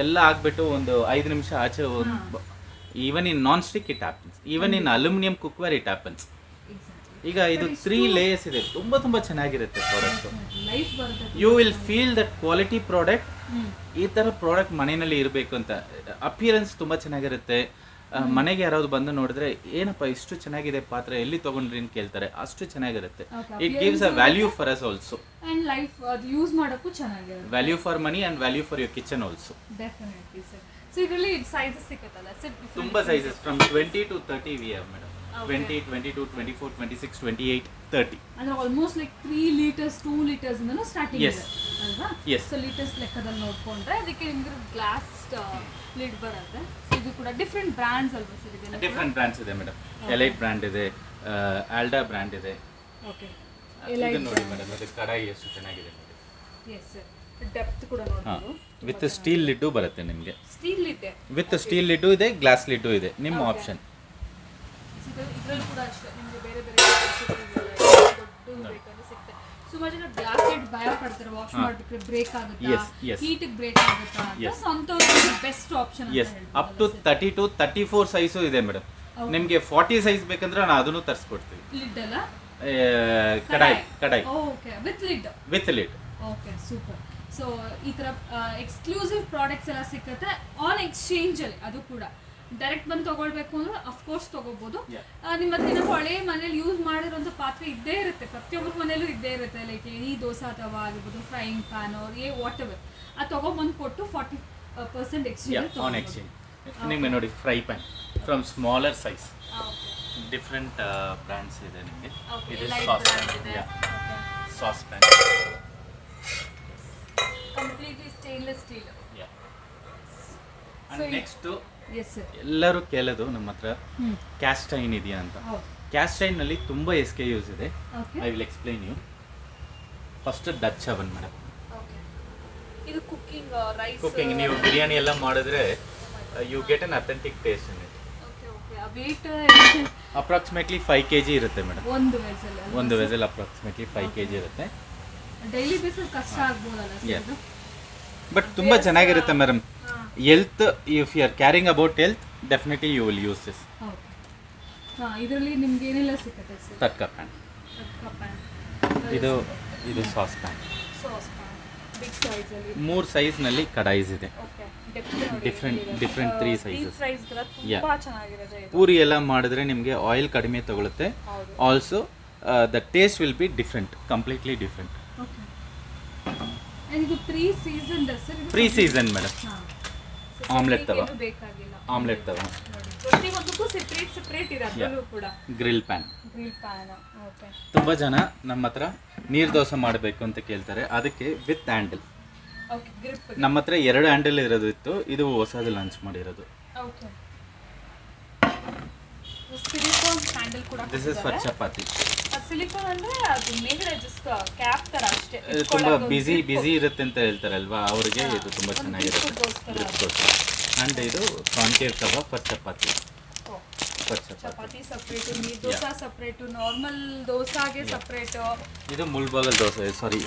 ಎಲ್ಲ ಆಗಿಬಿಟ್ಟು ಒಂದು 5 ನಿಮಿಷ ಆಚೆ, even in non stick it happens, even in aluminium cookware it happens. ಈಗ ಇದು 3 layers ಇದೆ. ತುಂಬ ಚೆನ್ನಾಗಿರುತ್ತೆ product. You will feel that quality product. ಈ ಥರ ಪ್ರಾಡಕ್ಟ್ ಮನೆಯಲ್ಲಿ ಇರಬೇಕು ಅಂತ. ಅಪಿಯರೆನ್ಸ್ ತುಂಬ ಚೆನ್ನಾಗಿರುತ್ತೆ. ಮನೆಗೆ ಯಾರಾದ್ರು ಬಂದು ನೋಡಿದ್ರೆ ಏನಪ್ಪ ಇಷ್ಟು ಚೆನ್ನಾಗಿದೆ ಪಾತ್ರೆ, ಎಲ್ಲಿ ತಗೊಂಡ್ರಿ ಅಂತ ಕೇಳ್ತಾರೆ. ಅಷ್ಟು ಚೆನ್ನಾಗಿರುತ್ತೆ. It gives a value for us also. And life ಅದು ಯೂಸ್ ಮಾಡೋಕ್ಕೂ ಚೆನ್ನಾಗಿರುತ್ತೆ. Value for money and value for your kitchen also. Definitely sir. So ಇದರಲ್ಲಿ ಸೈಜಸ್ ಸಿಗುತ್ತಲ್ಲ ಸರ್? ತುಂಬಾ sizes from 20 to 30 we have madam. 20, 22, 24, 26, 28, 30. ಅಂದ್ರೆ ಆಲ್ಮೋಸ್ಟ್ ಲೈಕ್ 3 liters 2 liters ಇಂದನೂ starting ಇದೆ ಅಲ್ವಾ? ಸೊ ಲೀಟರ್ಸ್ ಲೆಕ್ಕದಲ್ಲಿ ನೋಡ್ಕೊಂಡ್ರೆ ಅದಕ್ಕೆ ನಿಮ್ಗೆ ಗ್ಲಾಸ್ ಲಿಡ್ ಬರುತ್ತೆ. ಸೊ ಇದು ಕೂಡ ಡಿಫ್ರೆಂಟ್ ಬ್ರ್ಯಾಂಡ್ಸ್ ಅಲ್ವಾ ಸರ್? ಇದೆಲ್ಲ ಡಿಫ್ರೆಂಟ್ ಬ್ರ್ಯಾಂಡ್ಸ್ ಇದೆ ಮೇಡಮ್. ಎಲೈಟ್ ಬ್ರ್ಯಾಂಡ್ ಇದೆ, ಆಲ್ಡಾ ಬ್ರ್ಯಾಂಡ್ ಇದೆ. ಓಕೆ, ಇದು ನೋಡಿ ಮೇಡಮ್, ಅದು ಕಡಾಯಿ ಎಷ್ಟು ಚೆನ್ನಾಗಿದೆ ನೋಡಿ. ಎಸ್ ಸರ್, ಡೆಪ್ತ್ ಕೂಡ ನೋಡಬಹುದು. ವಿತ್ ಸ್ಟೀಲ್ ಲಿಡ್ ಬರುತ್ತೆ ನಿಮಗೆ. Steel lid with steel lid ಇದೆ, ಗ್ಲಾಸ್ ಲಿಡ್ ಇದೆ, ನಿಮ್ಮ ಆಪ್ಷನ್. ಇದರಲ್ಲಿ ಕೂಡ ಅಷ್ಟೇ ನಿಮಗೆ ಬೇರೆ ದೊಡ್ಡ ಬೇಕಂದ್ರೆ ಸಿಗುತ್ತೆ. ಸುಮಾರು ಜನ ಗ್ಲಾಸ್ ಲಿಡ್ ಭಯ ಪಡ್ತಾರೆ, ವಾಶ್ ಮಾಡ್ಬಿಟ್ರೆ ಬ್ರೇಕ್ ಆಗುತ್ತಾ, ಹೀಟಿಗೆ ಬ್ರೇಕ್ ಆಗುತ್ತಾ ಅಂತ. ಸೊ ಅಂತವ್ರಿಗೆ ಬೆಸ್ಟ್ ಆಪ್ಷನ್ ಅಂತ ಹೇಳ್ಬೋದು. ಅಪ್ ಟು 30 to 34 ಸೈಜು ಇದೆ ಮೇಡಮ್. ನಿಮಗೆ 40 ಸೈಜ್ ಬೇಕಂದ್ರೆ ನಾನು ಅದನ್ನು ತರಿಸ್ಕೊಡ್ತೀವಿ. ಲಿಡ್ ಅಲ್ಲ, ಕಡಾಯಿ. Okay, with lid. Okay, super. So ಈ ತರ ಎಕ್ಸ್ಕ್ಲೂಸಿವ್ ಪ್ರಾಡಕ್ಟ್ಸ್ ಎಲ್ಲ ಸಿಗುತ್ತೆ ಆನ್ ಎಕ್ಸ್ಚೇಂಜ್ ಅಲ್ಲಿ. ಅದು ಕೂಡ ಡೈರೆಕ್ಟ್ ಬಂದು ತಗೊಳ್ಬೇಕು ಅಂದ್ರೆ ಅಫ್ಕೋರ್ಸ್ ತಗೋಬಹುದು. ನಿಮ್ಮ ಹತ್ರ ಹಳೆ ಮನೇಲಿ ಯೂಸ್ ಮಾಡಿರೋಂಥ ಪಾತ್ರೆ ಇದ್ದೇ ಇರುತ್ತೆ, ಪ್ರತಿಯೊಬ್ಬರ ಮನೇಲೂ ಇದ್ದೇ ಇರುತ್ತೆ. ಲೈಕ್ ಈ ದೋಸೆ ತವಾ ಆಗಿರ್ಬೋದು, ಫ್ರೈಯಿಂಗ್ ಪ್ಯಾನ್ ವಾಟ್ ಎವರ್, ಅದು ತಗೊಬಂದು ಕೊಟ್ಟು 40% ಎಕ್ಸ್ಚೇಂಜ್. ನಿಮಗೆ ನೋಡಿ fry PAN from smaller size, different brands ಇದೆ ನಿಮಗೆ. ಇದು sauce PAN, completely stainless steel. Next ಎಲ್ಲರೂ ಕೇಳೋದು ನಮ್ಮ ಹತ್ರ ಕ್ಯಾಸ್ಟ್ ಐನ್ ಇದೆಯಾ ಅಂತ. ಕ್ಯಾಸ್ಟ್ ಐನ್ ನಲ್ಲಿ ತುಂಬಾ SKUs ಇದೆ. I will explain you. First dutch oven madam. ಇದು ಕುಕಿಂಗ್, ರೈಸ್ ಕುಕಿಂಗ್, ನೀವು ಬಿರಿಯಾನಿ ಎಲ್ಲ ಮಾಡಿದ್ರೆ you get an authentic taste in it. Weight approximately 5 kg ಇರುತ್ತೆ ಮೇಡಮ್. ಒಂದು ವೆಸಲ್ ಅಪ್ರಾಕ್ಸಿಮೇಟ್ಲಿ 5 kg ಇರುತ್ತೆ. ಡೈಲಿ ಬೇಸಿಸ್ ಕಷ್ಟ ಆಗ್ಬೋದಲ್ಲ ಸರ್? ಬಟ್ ತುಂಬಾ ಚೆನ್ನಾಗಿರುತ್ತೆ madam. Health, if you are caring about health, definitely you will use this. ಇದರಲ್ಲಿ ನಿಮ್ಗೆ ಏನೆಲ್ಲ ಸಿಗುತ್ತೆ ಸರ್? ತಟ್ಕ ಪ್ಯಾನ್, ಇದು ಸಾಸ್ ಪ್ಯಾನ್. ಬಿಗ್ ಸೈಜ್ ಅಲ್ಲಿ 3 ಸೈಜ್ ನಲ್ಲಿ ಕಡಾಯಿಸ್ ಇದೆ. Different 3 sizes. ತುಂಬಾ ಚೆನ್ನಾಗಿರುತ್ತೆ. ಪೂರಿ ಎಲ್ಲ ಮಾಡಿದ್ರೆ ನಿಮಗೆ ಆಯಿಲ್ ಕಡಿಮೆ ತಗೊಳುತ್ತೆ. Also the taste will be different, completely different. ಇದು ಪ್ರೀ ಸೀಸನ್ ಮೇಡಮ್. ಆಮ್ಲೆಟ್ ತವಾ, ಬೇಕಾಗಿಲ್ಲ. ಆಮ್ಲೆಟ್ ತವಾ ಪ್ರತಿಯೊಂದಕ್ಕೂ ಸೆಪರೇಟ್ ಇದೆ ಅದರಲ್ಲೂ ಕೂಡ. Grill PAN. Grill PAN. Okay. ತುಂಬ ಜನ ನಮ್ಮ ಹತ್ರ ನೀರು ದೋಸೆ ಮಾಡಬೇಕು ಅಂತ ಕೇಳ್ತಾರೆ, ಅದಕ್ಕೆ ವಿತ್ ಹ್ಯಾಂಡಲ್. Okay, grip. ನಮ್ಮ ಹತ್ರ 2 ಹ್ಯಾಂಡಲ್ ಇರೋದು ಇತ್ತು, ಇದು ಹೊಸದು ಲಾಂಚ್ ಮಾಡಿರೋದು. ಓಕೆ. ಸಿಲಿಕಾನ್ ಹ್ಯಾಂಡಲ್ ಕೂಡ. This is for chapati. Silicon ಅಂದ್ರೆ ಅದು ಮೇಲ್ಗಡೆ ಜಸ್ಟ್ ಕ್ಯಾಪ್ ತರ ಅಷ್ಟೇ. ತುಂಬ ಬಿಸಿ ಇರುತ್ತೆ ಅಂತ ಹೇಳ್ತಾರಲ್ವಾ, ಅವರಿಗೆ ಇದು ತುಂಬ ಚೆನ್ನಾಗಿರುತ್ತೆ. ಆ್ಯಂಡ್ ಇದು concave tawa for chapati. Chapati separate, ನೀರು ದೋಸೆ ಸಪ್ರೇಟ್, ನಾರ್ಮಲ್ ದೋಸಾಗೆ ಸಪ್ರೇಟ್. ಇದು ಮುಳ್ಬಾಗಲ್ ದೋಸೆ, ಸಾರಿ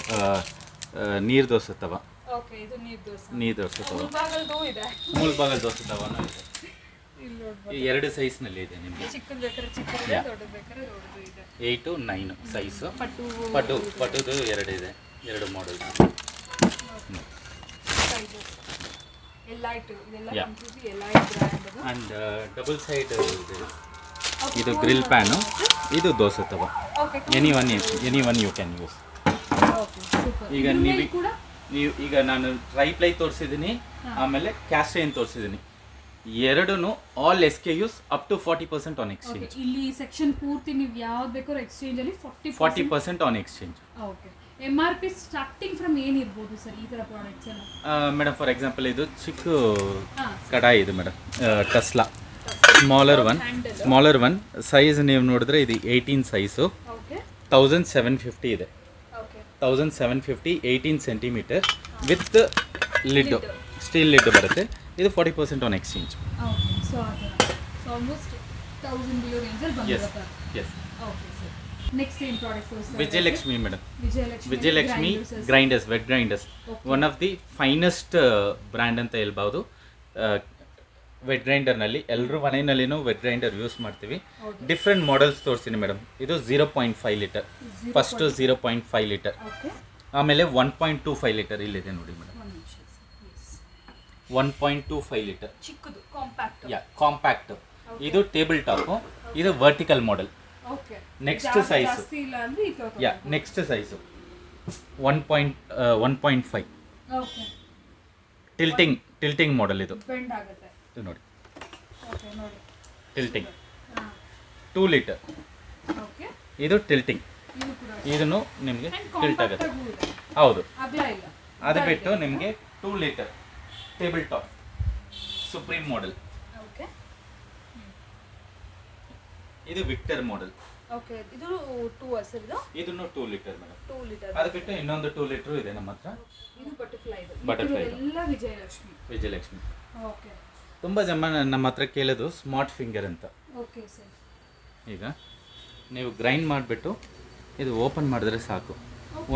ನೀರು ದೋಸೆ ತವಾ. ಓಕೆ, ಇದು ನೀರು ದೋಸೆ ತವಾ. ಮುಳ್ಬಾಗಲ್ದು ಇದೆ. ಮುಳ್ಬಾಗಲ್ ದೋಸೆ ತವಾನು ಇದೆ. ಇಲ್ಲಿ ನೋಡ್ಬೋದು. ಈ 2 ಸೈಜ್ನಲ್ಲಿ ಇದೆ ನಿಮಗೆ. ಚಿಕ್ಕದು ಬೇಕಾದ್ರೆ ಚಿಕ್ಕದಿದೆ, ದೊಡ್ಡದು ಬೇಕಾದ್ರೆ ದೊಡ್ಡದು ಇದೆ. 8 to 9 ಸೈಜು. ಪಟುದು 2 ಇದೆ, 2 ಮಾಡೆಲ್. ಎಲೈಟ್ ಇದೆಲ್ಲ ಕಂಪ್ಲೀಟ್ಲಿ ಎಲೈಟ್ ಬ್ರ್ಯಾಂಡ್ ಅದು. ಅಂಡ್ ಡಬಲ್ ಸೈಡ್ ಇದು ಗ್ರಿಲ್ ಪ್ಯಾನು, ಇದು ದೋಸೆ ತವಾ. Okay. Any one you can use. Okay, super. ಈಗ ನಾನು ಟ್ರೈಪ್ಲೈ ತೋರಿಸಿದ್ದೀನಿ, ಆಮೇಲೆ ಕ್ಯಾಸ್ಟ್ ಐರನ್ ತೋರಿಸಿದ್ದೀನಿ. ಎರಡೂ all SKUs up to 40% on exchange. ಇಲ್ಲಿ ಸೆಕ್ಷನ್ ಪೂರ್ತಿ ನೀವು ಯಾವ್ದು ಬೇಕಾದ್ರೂ ಎಕ್ಸ್ಚೇಂಜ್ ಅಲ್ಲಿ 40% on exchange. Okay. MRP starting from ಏನಿರ್ಬೋದು ಸರ್ ಈ ತರ ಪ್ರಾಡಕ್ಟ್ಸ್ ಎಲ್ಲ? ಮೇಡಮ್, ಫಾರ್ ಎಕ್ಸಾಂಪಲ್ ಇದು ಚಿಕ್ಕ ಕಡಾಯಿ ಇದು ಮೇಡಮ್, ಟಸ್ಲಾ ಸ್ಮಾಲರ್ ಒನ್ ಸೈಜ್ ನೀವು ನೋಡಿದ್ರೆ ಇದು 18 ಸೈಜು. 1750 ಇದೆ. 1750 18 centimetre with lid, steel lid ಬರುತ್ತೆ. ಇದು 40% on exchange. So almost 1000 below range ಅಲ್ಲಿ ಬಂದಿರುತ್ತೆ. ಎಸ್. Okay sir. ನೆಕ್ಸ್ಟ್ ಏನು product? Vijayalakshmi madam. Vijayalakshmi grinders, wet grinders, one of the finest brand ಅಂತ ಹೇಳ್ಬೋದು. ವೆಟ್ ಗ್ರೈಂಡರ್ನಲ್ಲಿ ಎಲ್ಲರೂ ಮನೆಯಲ್ಲಿನೂ ವೆಟ್ ಗ್ರೈಂಡರ್ ಯೂಸ್ ಮಾಡ್ತೀವಿ. ಡಿಫ್ರೆಂಟ್ ಮಾಡೆಲ್ಸ್ ತೋರಿಸ್ತೀನಿ ಮೇಡಮ್. ಇದು 0.5 ಲೀಟರ್, ಫಸ್ಟು 0.5 ಲೀಟರ್, ಆಮೇಲೆ 1.25 ಲೀಟರ್ ಇಲ್ಲಿದೆ ನೋಡಿ ಮೇಡಮ್. 1.25 ಲೀಟರ್ ಚಿಕ್ಕದು ಕಾಂಪ್ಯಾಕ್ಟ್. ಕಾಂಪ್ಯಾಕ್ಟ್. ಇದು ಟೇಬಲ್ ಟಾಪು, ಇದು vertical model. Next size next size 1.5 tilting model. ಇದು ನೋಡಿ, ಟಿಲ್ಟಿಂಗ್ 2 ಲೀಟರ್. ಇದು ಟಿಲ್ಟಿಂಗ್, ಇದನ್ನು ನಿಮಗೆ ಟಿಲ್ಟ್ ಆಗುತ್ತೆ. ಹೌದು, ಅದು ಬಿಟ್ಟು ನಿಮಗೆ 2 litre table top supreme model. ಇದು ವಿಕ್ಟರ್ ಮಾಡೆಲ್. ಓಕೆ, ಇದು 2 ಸರ್. ಇದನ್ನು 2 ಲೀಟರ್ ಮೇಡಮ್. 2 ಲೀಟರ್. ಅದು ಬಿಟ್ಟು ಇನ್ನೊಂದು 2 ಲೀಟರ್ ಇದೆ ನಮ್ಮ ಹತ್ರ. ಇದು ಬಟರ್ಫ್ಲೈ. ಎಲ್ಲ ವಿಜಯಲಕ್ಷ್ಮಿ. ಓಕೆ. ತುಂಬ ಜನ ನಮ್ಮ ಹತ್ರ ಕೇಳೋದು ಸ್ಮಾರ್ಟ್ ಫಿಂಗರ್ ಅಂತ. Okay sir. ಈಗ ನೀವು ಗ್ರೈಂಡ್ ಮಾಡಿಬಿಟ್ಟು ಇದು ಓಪನ್ ಮಾಡಿದ್ರೆ ಸಾಕು.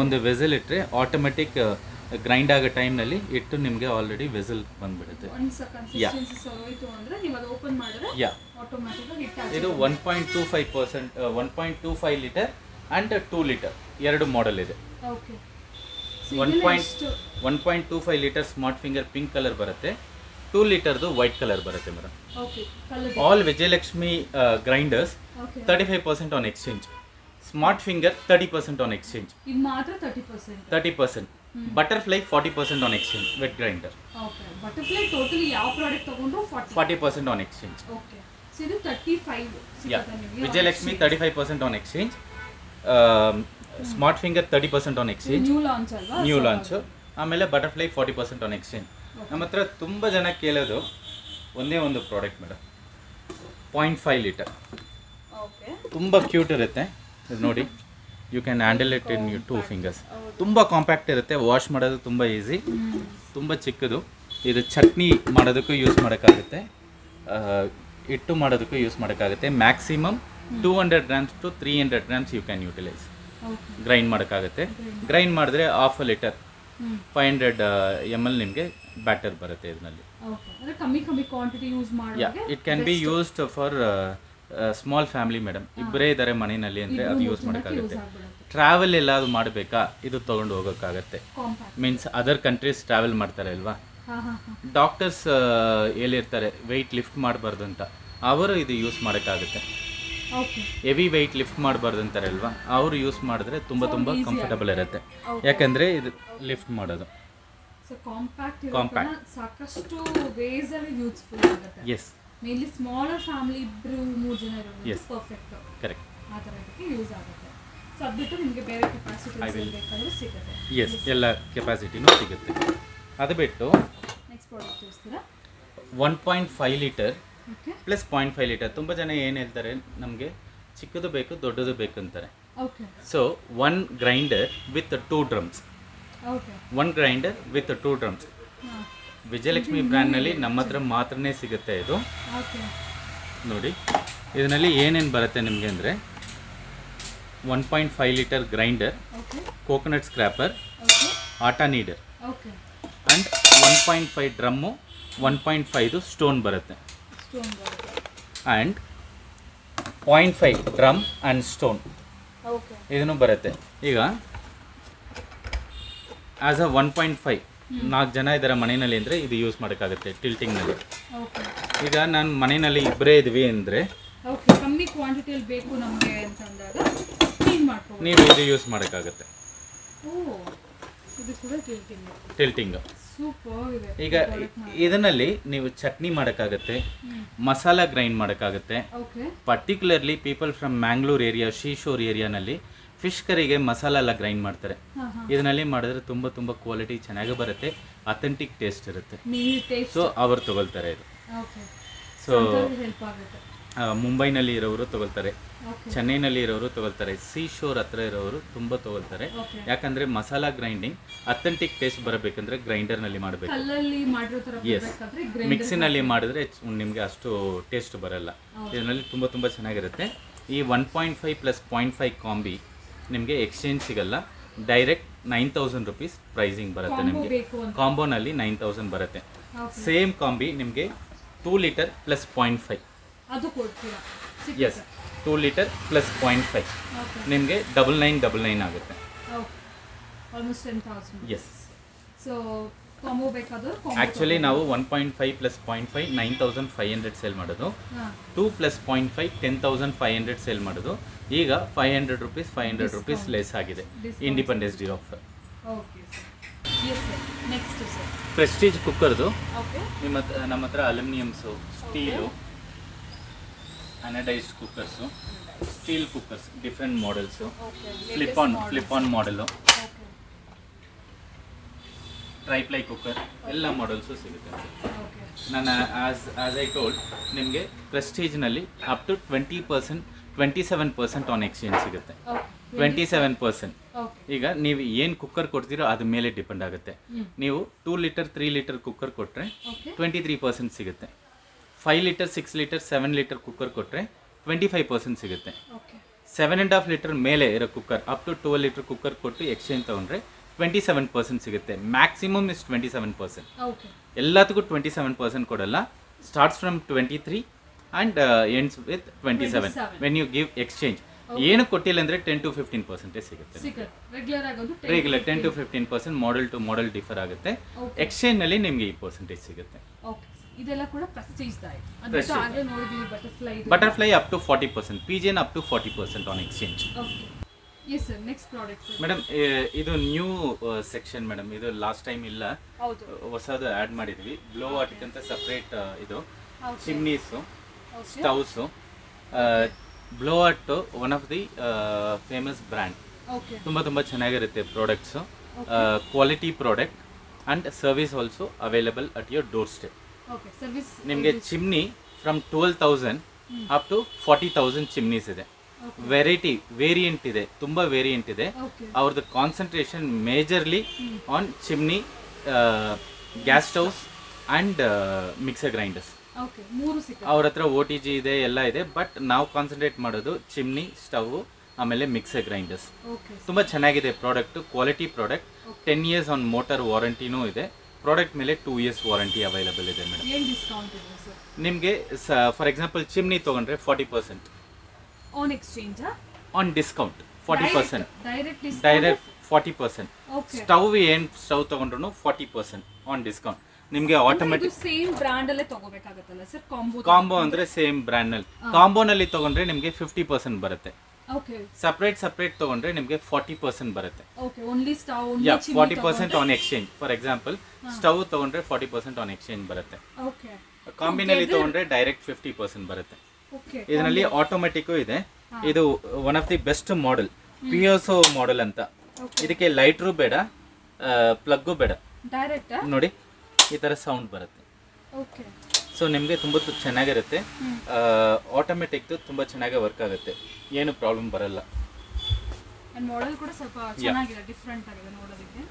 ಒಂದು ವೆಸಲ್ ಇಟ್ಟರೆ ಆಟೋಮೆಟಿಕ್ ಗ್ರೈಂಡ್ ಆಗೋ ಟೈಮ್ನಲ್ಲಿ ಇಟ್ಟು ನಿಮಗೆ ಆಲ್ರೆಡಿ ವೆಸಲ್ ಬಂದ್ಬಿಡುತ್ತೆ. ಇದು 1.25 ಲೀಟರ್ ಆ್ಯಂಡ್ 2 ಲೀಟರ್ 2 ಮಾಡೆಲ್ ಇದೆ. 1.25 litre smart finger pink colour ಬರುತ್ತೆ, 2 ಲೀಟರ್ದು ವೈಟ್ ಕಲರ್ ಬರುತ್ತೆ madam. All Vijayalakshmi grinders 35% on exchange. Smart finger 30% on exchange. 30%. Butterfly 40% on exchange. Wet grinder. Butterfly totally ಯಾವ ಪ್ರಾಡಕ್ಟ್ ತಗೊಂಡ್ರು 40% ಆನ್ ಎಕ್ಸ್ಚೇಂಜ್. ಓಕೆ. ಸೊ ಇದು 35. Vijayalakshmi 35% on exchange. Smart finger 30% on exchange. New launch. ಆಮೇಲೆ Butterfly 40% on exchange. ನಮ್ಮ ಹತ್ರ ತುಂಬ ಜನ ಕೇಳೋದು ಒಂದೇ ಒಂದು ಪ್ರಾಡಕ್ಟ್ ಮೇಡಮ್, 0.5 ಲೀಟರ್. ತುಂಬ ಕ್ಯೂಟ್ ಇರುತ್ತೆ ಇದು ನೋಡಿ. You can handle it in you 2 fingers. ತುಂಬ ಕಾಂಪ್ಯಾಕ್ಟ್ ಇರುತ್ತೆ, ವಾಶ್ ಮಾಡೋದು ತುಂಬ ಈಸಿ, ತುಂಬ ಚಿಕ್ಕದು. ಇದು ಚಟ್ನಿ ಮಾಡೋದಕ್ಕೂ ಯೂಸ್ ಮಾಡೋಕ್ಕಾಗುತ್ತೆ, ಹಿಟ್ಟು ಮಾಡೋದಕ್ಕೂ ಯೂಸ್ ಮಾಡೋಕ್ಕಾಗುತ್ತೆ. Maximum 200 grams to 300 grams you can utilise. Grind ಮಾಡೋಕ್ಕಾಗುತ್ತೆ. ಗ್ರೈಂಡ್ ಮಾಡಿದ್ರೆ 1/2 ಲೀಟರ್ 500 ml ನಿಮಗೆ ಬ್ಯಾಟರ್ ಬರುತ್ತೆ ಇದರಲ್ಲಿ. It can be used for small family madam. ಇಬ್ಬರೇ ಇದ್ದಾರೆ ಮನೆಯಲ್ಲಿ ಅಂದರೆ ಅದು ಯೂಸ್ ಮಾಡೋಕ್ಕಾಗುತ್ತೆ. ಟ್ರಾವೆಲ್ ಎಲ್ಲಾದರೂ ಮಾಡಬೇಕಾ ಇದು ತೊಗೊಂಡು ಹೋಗೋಕ್ಕಾಗತ್ತೆ. ಮೀನ್ಸ್ ಅದರ್ ಕಂಟ್ರೀಸ್ ಟ್ರಾವೆಲ್ ಮಾಡ್ತಾರೆ ಅಲ್ವಾ, ಡಾಕ್ಟರ್ಸ್ ಹೇಳಿರ್ತಾರೆ ವೆಯ್ಟ್ ಲಿಫ್ಟ್ ಮಾಡಬಾರ್ದು ಅಂತ, ಅವರು ಇದು ಯೂಸ್ ಮಾಡೋಕ್ಕಾಗುತ್ತೆ. ಹೆವಿ ವೆಯ್ಟ್ ಲಿಫ್ಟ್ ಮಾಡಬಾರ್ದು ಅಂತಾರೆ ಅಲ್ವಾ, ಅವರು ಯೂಸ್ ಮಾಡಿದ್ರೆ ತುಂಬ ಕಂಫರ್ಟಬಲ್ ಇರುತ್ತೆ. ಯಾಕಂದರೆ ಇದು ಲಿಫ್ಟ್ ಮಾಡೋದು compact. Yes, mainly smaller family 2-3 ಜನ Yes. ಇರೋದು ಪರ್ಫೆಕ್ಟ್ ಕರೆಕ್ಟ್. ಆ ಥರದಕ್ಕೆ ಯೂಸ್ ಆಗುತ್ತೆ. ಸೊ ಅದು ಬಿಟ್ಟು ನಿಮಗೆ ಬೇರೆ ಕೆಪಾಸಿಟಿ ಬೇಕಾದರೂ ಸಿಗುತ್ತೆ. ಎಸ್, ಎಲ್ಲ ಕೆಪಾಸಿಟಿನೂ ಸಿಗುತ್ತೆ. ಅದು ಬಿಟ್ಟು ನೆಕ್ಸ್ಟ್ ಪ್ರಾಡಕ್ಟ್ ತೋರಿಸ್ತೀರಾ? 1.5 ಲೀಟರ್ ಓಕೆ ಪ್ಲಸ್ 0.5 ಲೀಟರ್. ತುಂಬ ಜನ ಏನು ಹೇಳ್ತಾರೆ, ನಮಗೆ ಚಿಕ್ಕದು ಬೇಕು ದೊಡ್ಡದು ಬೇಕು ಅಂತಾರೆ. Okay so 1 grinder with 2 drums, okay 1 grinder with 2 drums. ಹಾಂ ವಿಜಯಲಕ್ಷ್ಮಿ ಬ್ರ್ಯಾಂಡ್ನಲ್ಲಿ ನಮ್ಮ ಹತ್ರ ಮಾತ್ರನೇ ಸಿಗುತ್ತೆ ಇದು. ಓಕೆ ನೋಡಿ ಇದರಲ್ಲಿ ಏನೇನು ಬರುತ್ತೆ ನಿಮಗೆ ಅಂದರೆ 1.5 litre grinder, okay coconut scraper, okay atta kneader okay and 1.5 drum, 1.5 stone ಬರುತ್ತೆ ಸ್ಟೋನ್ ಬರುತ್ತೆ. And 0.5 drum and stone okay ಇದನ್ನು ಬರುತ್ತೆ. ಈಗ ಆ್ಯಸ್ ಅ 1.5 4 ಜನ ಇದ್ದಾರೆ ಮನೆಯಲ್ಲಿ ಅಂದರೆ ಇದು ಯೂಸ್ ಮಾಡೋಕ್ಕಾಗುತ್ತೆ ಟಿಲ್ಟಿಂಗ್ನಲ್ಲಿ. ಓಕೆ ಈಗ ನಾನು ಮನೆಯಲ್ಲಿ ಇಬ್ಬರೇ ಇದ್ವಿ ಅಂದರೆ ಓಕೆ ಕಮ್ಮಿ ಕ್ವಾಂಟಿಟಿಯಲ್ಲಿ ಬೇಕು ನಮಗೆ ಅಂತ ಅಂದಾಗ ಕ್ಲೀನ್ ಮಾಡ್ಕೋಬೋದು. ನೀವು ಇದು ಯೂಸ್ ಮಾಡೋಕ್ಕಾಗುತ್ತೆ ಓ ಇದು ಕೂಡ ಟಿಲ್ಟಿಂಗ್. ಟಿಲ್ಟಿಂಗ್. ಸೂಪರ್ ಇದೆ. ಈಗ ಇದರಲ್ಲಿ ನೀವು ಚಟ್ನಿ ಮಾಡೋಕ್ಕಾಗುತ್ತೆ, ಮಸಾಲ ಗ್ರೈಂಡ್ ಮಾಡೋಕ್ಕಾಗುತ್ತೆ. Okay particularly people from Mangalore area, seashore ಏರಿಯಾನಲ್ಲಿ ಫಿಶ್ ಕರಿಗೆ ಮಸಾಲ ಎಲ್ಲ ಗ್ರೈಂಡ್ ಮಾಡ್ತಾರೆ. ಹಾಂ ಹಾಂ ಇದರಲ್ಲಿ ಮಾಡಿದ್ರೆ ತುಂಬ ಕ್ವಾಲಿಟಿ ಚೆನ್ನಾಗಿ ಬರುತ್ತೆ, ಅಥೆಂಟಿಕ್ ಟೇಸ್ಟ್ ಇರುತ್ತೆ. Meal taste. ಸೊ ಅವ್ರು ತಗೊಳ್ತಾರೆ ಇದು. ಓಕೆ ಸೊ ಹೆಲ್ಪ್ ಆಗುತ್ತೆ. ಮುಂಬೈನಲ್ಲಿ ಇರೋರು ತಗೊಳ್ತಾರೆ, ಓಕೆ ಚೆನ್ನೈನಲ್ಲಿ ಇರೋರು ತಗೊಳ್ತಾರೆ, ಸೀ ಶೋರ್ ಹತ್ರ ಇರೋರು ತುಂಬ ತಗೊಳ್ತಾರೆ. ಓಕೆ ಯಾಕಂದರೆ ಮಸಾಲ ಗ್ರೈಂಡಿಂಗ್ ಅಥೆಂಟಿಕ್ ಟೇಸ್ಟ್ ಬರಬೇಕಂದ್ರೆ ಗ್ರೈಂಡರ್ನಲ್ಲಿ ಮಾಡಬೇಕು. ಕಲ್ಲಲ್ಲಿ ಮಾಡಿರೋ ಥರ ಎಸ್, ಬೇಕಾದ್ರೆ ಗ್ರೈಂಡರ್ ಮಿಕ್ಸಿನಲ್ಲಿ ಮಾಡಿದ್ರೆ ನಿಮಗೆ ಅಷ್ಟು ಟೇಸ್ಟ್ ಬರಲ್ಲ. ಇದರಲ್ಲಿ ತುಂಬ ಚೆನ್ನಾಗಿರುತ್ತೆ. ಈ 1.5 ಪ್ಲಸ್ 0.5 ಕಾಂಬಿ ನಿಮಗೆ ಎಕ್ಸ್ಚೇಂಜ್ ಸಿಗಲ್ಲ, ಡೈರೆಕ್ಟ್ 9,000 ರುಪೀಸ್ ಪ್ರೈಸಿಂಗ್ ಬರುತ್ತೆ ನಿಮಗೆ. ಬೇಕು ಅಂತ. ಕಾಂಬೋನಲ್ಲಿ 9,000 ಬರುತ್ತೆ. ಓಕೆ ಸೇಮ್ ಕಾಂಬಿ ನಿಮಗೆ 2 ಲೀಟರ್ ಪ್ಲಸ್ 0.5. ಅದು ಕೊಡ್ತೀರಾ? ಎಸ್, 2 ಲೀಟರ್ ಪ್ಲಸ್ 0.5 ಓಕೆ ನಿಮಗೆ 9999 ಆಗುತ್ತೆ. Okay almost 10,000. Yes, so combo ಬೇಕಾದ್ರೆ ಆ್ಯಕ್ಚುಲಿ ನಾವು 1.5 ಪ್ಲಸ್ 0.5 9,500 ಸೇಲ್ ಮಾಡೋದು, ಹಾಂ 2 ಪ್ಲಸ್ 0.5 10,500 ಸೇಲ್ ಮಾಡೋದು. ಈಗ 500 ರುಪೀಸ್ ಲೆಸ್ ಆಗಿದೆ Independence day offer. Okay sir. Yes sir. Next sir. Prestige ಕುಕ್ಕರ್ದು ಓಕೆ ನಮ್ಮ ಹತ್ರ aluminiums, steel, anodised cookers, steel cookers different models, flip on model, okay triply cooker ಎಲ್ಲ models ಸಿಗುತ್ತೆ. ಓಕೆ ನಾನು as I told ನಿಮಗೆ ಪ್ರೆಸ್ಟೀಜ್ನಲ್ಲಿ up to 27% on exchange ಸಿಗುತ್ತೆ. 27%. Okay ಈಗ ನೀವು ಏನು ಕುಕ್ಕರ್ ಕೊಡ್ತೀರೋ ಅದ್ರ ಮೇಲೆ ಡಿಪೆಂಡ್ ಆಗುತ್ತೆ. ನೀವು 2 ಲೀಟರ್ 3 ಲೀಟರ್ ಕುಕ್ಕರ್ ಕೊಟ್ಟರೆ ಓಕೆ 23% ಸಿಗುತ್ತೆ. 5 ಲೀಟರ್ 6 ಲೀಟರ್ 7 ಲೀಟರ್ ಕುಕ್ಕರ್ ಕೊಟ್ಟರೆ 25% ಸಿಗುತ್ತೆ. ಓಕೆ 7.5 ಲೀಟರ್ ಮೇಲೆ ಇರೋ cooker up to 12 litre cooker ಕೊಟ್ಟು ಎಕ್ಸ್ಚೇಂಜ್ ತೊಗೊಂಡ್ರೆ 27% ಸಿಗುತ್ತೆ. Maximum is 27%. ಓಕೆ ಎಲ್ಲದಕ್ಕೂ 27% ಕೊಡಲ್ಲ. Starts from 23 and ends with 27 when you give exchange. ಏನು ಕೊಟ್ಟಿಲ್ಲ ಅಂದರೆ 10 to 15% ಸಿಗುತ್ತೆ. ಸಿಗುತ್ತೆ. ರೆಗ್ಯುಲರ್ ಆಗೋದು regular 10 to 15% model to model differ ಆಗುತ್ತೆ. ಎಕ್ಸ್ಚೇಂಜ್ನಲ್ಲಿ ನಿಮಗೆ 8% ಸಿಗುತ್ತೆ. ಓಕೆ ಇದೆಲ್ಲ ಕೂಡ ಪ್ರೆಸ್ಟೀಜ್ ದಾಯ್. ಅದು Prestige. ಆಗಲೇ ನೋಡಿದೀವಿ Butterfly. Butterfly up to 40%, Pigeon up to 40% on exchange. Okay yes sir. Next product sir. Madam ಇದು ನ್ಯೂ ಸೆಕ್ಷನ್ ಮೇಡಮ್, ಇದು ಲಾಸ್ಟ್ ಟೈಮ್ ಇಲ್ಲ, ಹೌದು ಹೊಸದು ಆ್ಯಡ್ ಮಾಡಿದ್ವಿ. ಬ್ಲೋ ವಾಟಿಕ್ ಅಂತ ಸಪ್ರೇಟ್ ಇದು okay chimneys, okay stoves. Blowhot one of the famous brand. Okay ತುಂಬ ಚೆನ್ನಾಗಿರುತ್ತೆ products, quality product and service also available at your door step. Okay service ನಿಮಗೆ chimney from 12,000 up to 40,000 chimneys ಇದೆ. Variant ಇದೆ, ತುಂಬ variant ಇದೆ. Okay ಅವ್ರದ್ದು concentration majorly on chimney, gas stoves and mixer grinders. Okay ಮೂರು ಸಿಗುತ್ತೆ. ಅವ್ರ ಹತ್ರ OTG ಇದೆ, ಎಲ್ಲ ಇದೆ. ಬಟ್ ನಾವು ಕಾನ್ಸಂಟ್ರೇಟ್ ಮಾಡೋದು ಚಿಮ್ನಿ, ಸ್ಟವ್, ಆಮೇಲೆ ಮಿಕ್ಸರ್ ಗ್ರೈಂಡರ್ಸ್. ಓಕೆ ತುಂಬ ಚೆನ್ನಾಗಿದೆ product, quality product. 10 years on motor ವಾರಂಟಿನೂ ಇದೆ. ಪ್ರಾಡಕ್ಟ್ ಮೇಲೆ 2 ಇಯರ್ಸ್ ವಾರಂಟಿ ಅವೈಲೇಬಲ್ ಇದೆ ಮೇಡಮ್. ಏನು ಡಿಸ್ಕೌಂಟ್ ಇದೆ ಸರ್? ನಿಮಗೆ ಫಾರ್ ಎಕ್ಸಾಂಪಲ್ ಚಿಮ್ನಿ ತೊಗೊಂಡ್ರೆ 40% on exchange on discount. 40% direct direct 40%. Okay stove ತೊಗೊಂಡ್ರು 40% ಆನ್ ಡಿಸ್ಕೌಂಟ್. ನಿಮಗೆ ಆಟೋಮೆಟಿಕ್ ಸೇಮ್ ಬ್ರ್ಯಾಂಡ್ ಅಲ್ಲೇ ತಗೋಬೇಕಾಗತ್ತಲ್ಲ ಸರ್? ಕಾಂಬೋ ಅಂದರೆ ಸೇಮ್ ಬ್ರ್ಯಾಂಡ್ನಲ್ಲಿ. ಕಾಂಬೋನಲ್ಲಿ ತೊಗೊಂಡ್ರೆ ನಿಮಗೆ 50% ಬರುತ್ತೆ. ಓಕೆ ಸಪ್ರೇಟ್ ತೊಗೊಂಡ್ರೆ ನಿಮಗೆ 40% ಬರುತ್ತೆ. Okay only stove 40% on exchange. For example stove ತೊಗೊಂಡ್ರೆ 40% ಆನ್ ಎಕ್ಸ್ಚೇಂಜ್ ಬರುತ್ತೆ. ಓಕೆ ಕಾಂಬಿನಲ್ಲಿ ತೊಗೊಂಡ್ರೆ ಡೈರೆಕ್ಟ್ 50% ಬರುತ್ತೆ. ಓಕೆ. ಇದರಲ್ಲಿ ಆಟೋಮೆಟಿಕ್ಕು ಇದೆ. ಇದು one of the best model, ಪಿಯೋಸೋ ಮಾಡೆಲ್ ಅಂತ. ಇದಕ್ಕೆ ಲೈಟ್ರು ಬೇಡ, ಪ್ಲಗ್ಗು ಬೇಡ, ಡೈರೆಕ್ಟ್ ನೋಡಿ ಈ ಥರ ಸೌಂಡ್ ಬರುತ್ತೆ. ಓಕೆ. ಸೊ ನಿಮಗೆ ತುಂಬ ಚೆನ್ನಾಗಿರುತ್ತೆ. ಆಟೋಮೆಟಿಕ್ದು ತುಂಬ ಚೆನ್ನಾಗಿ ವರ್ಕ್ ಆಗುತ್ತೆ, ಏನು ಪ್ರಾಬ್ಲಮ್ ಬರಲ್ಲ. ಅಂಡ್ ಮಾಡೆಲ್ ಕೂಡ ಸ್ವಲ್ಪ ಚೆನ್ನಾಗಿದೆ, ಡಿಫರೆಂಟ್ ಆಗಿದೆ ನೋಡೋದಕ್ಕೆ.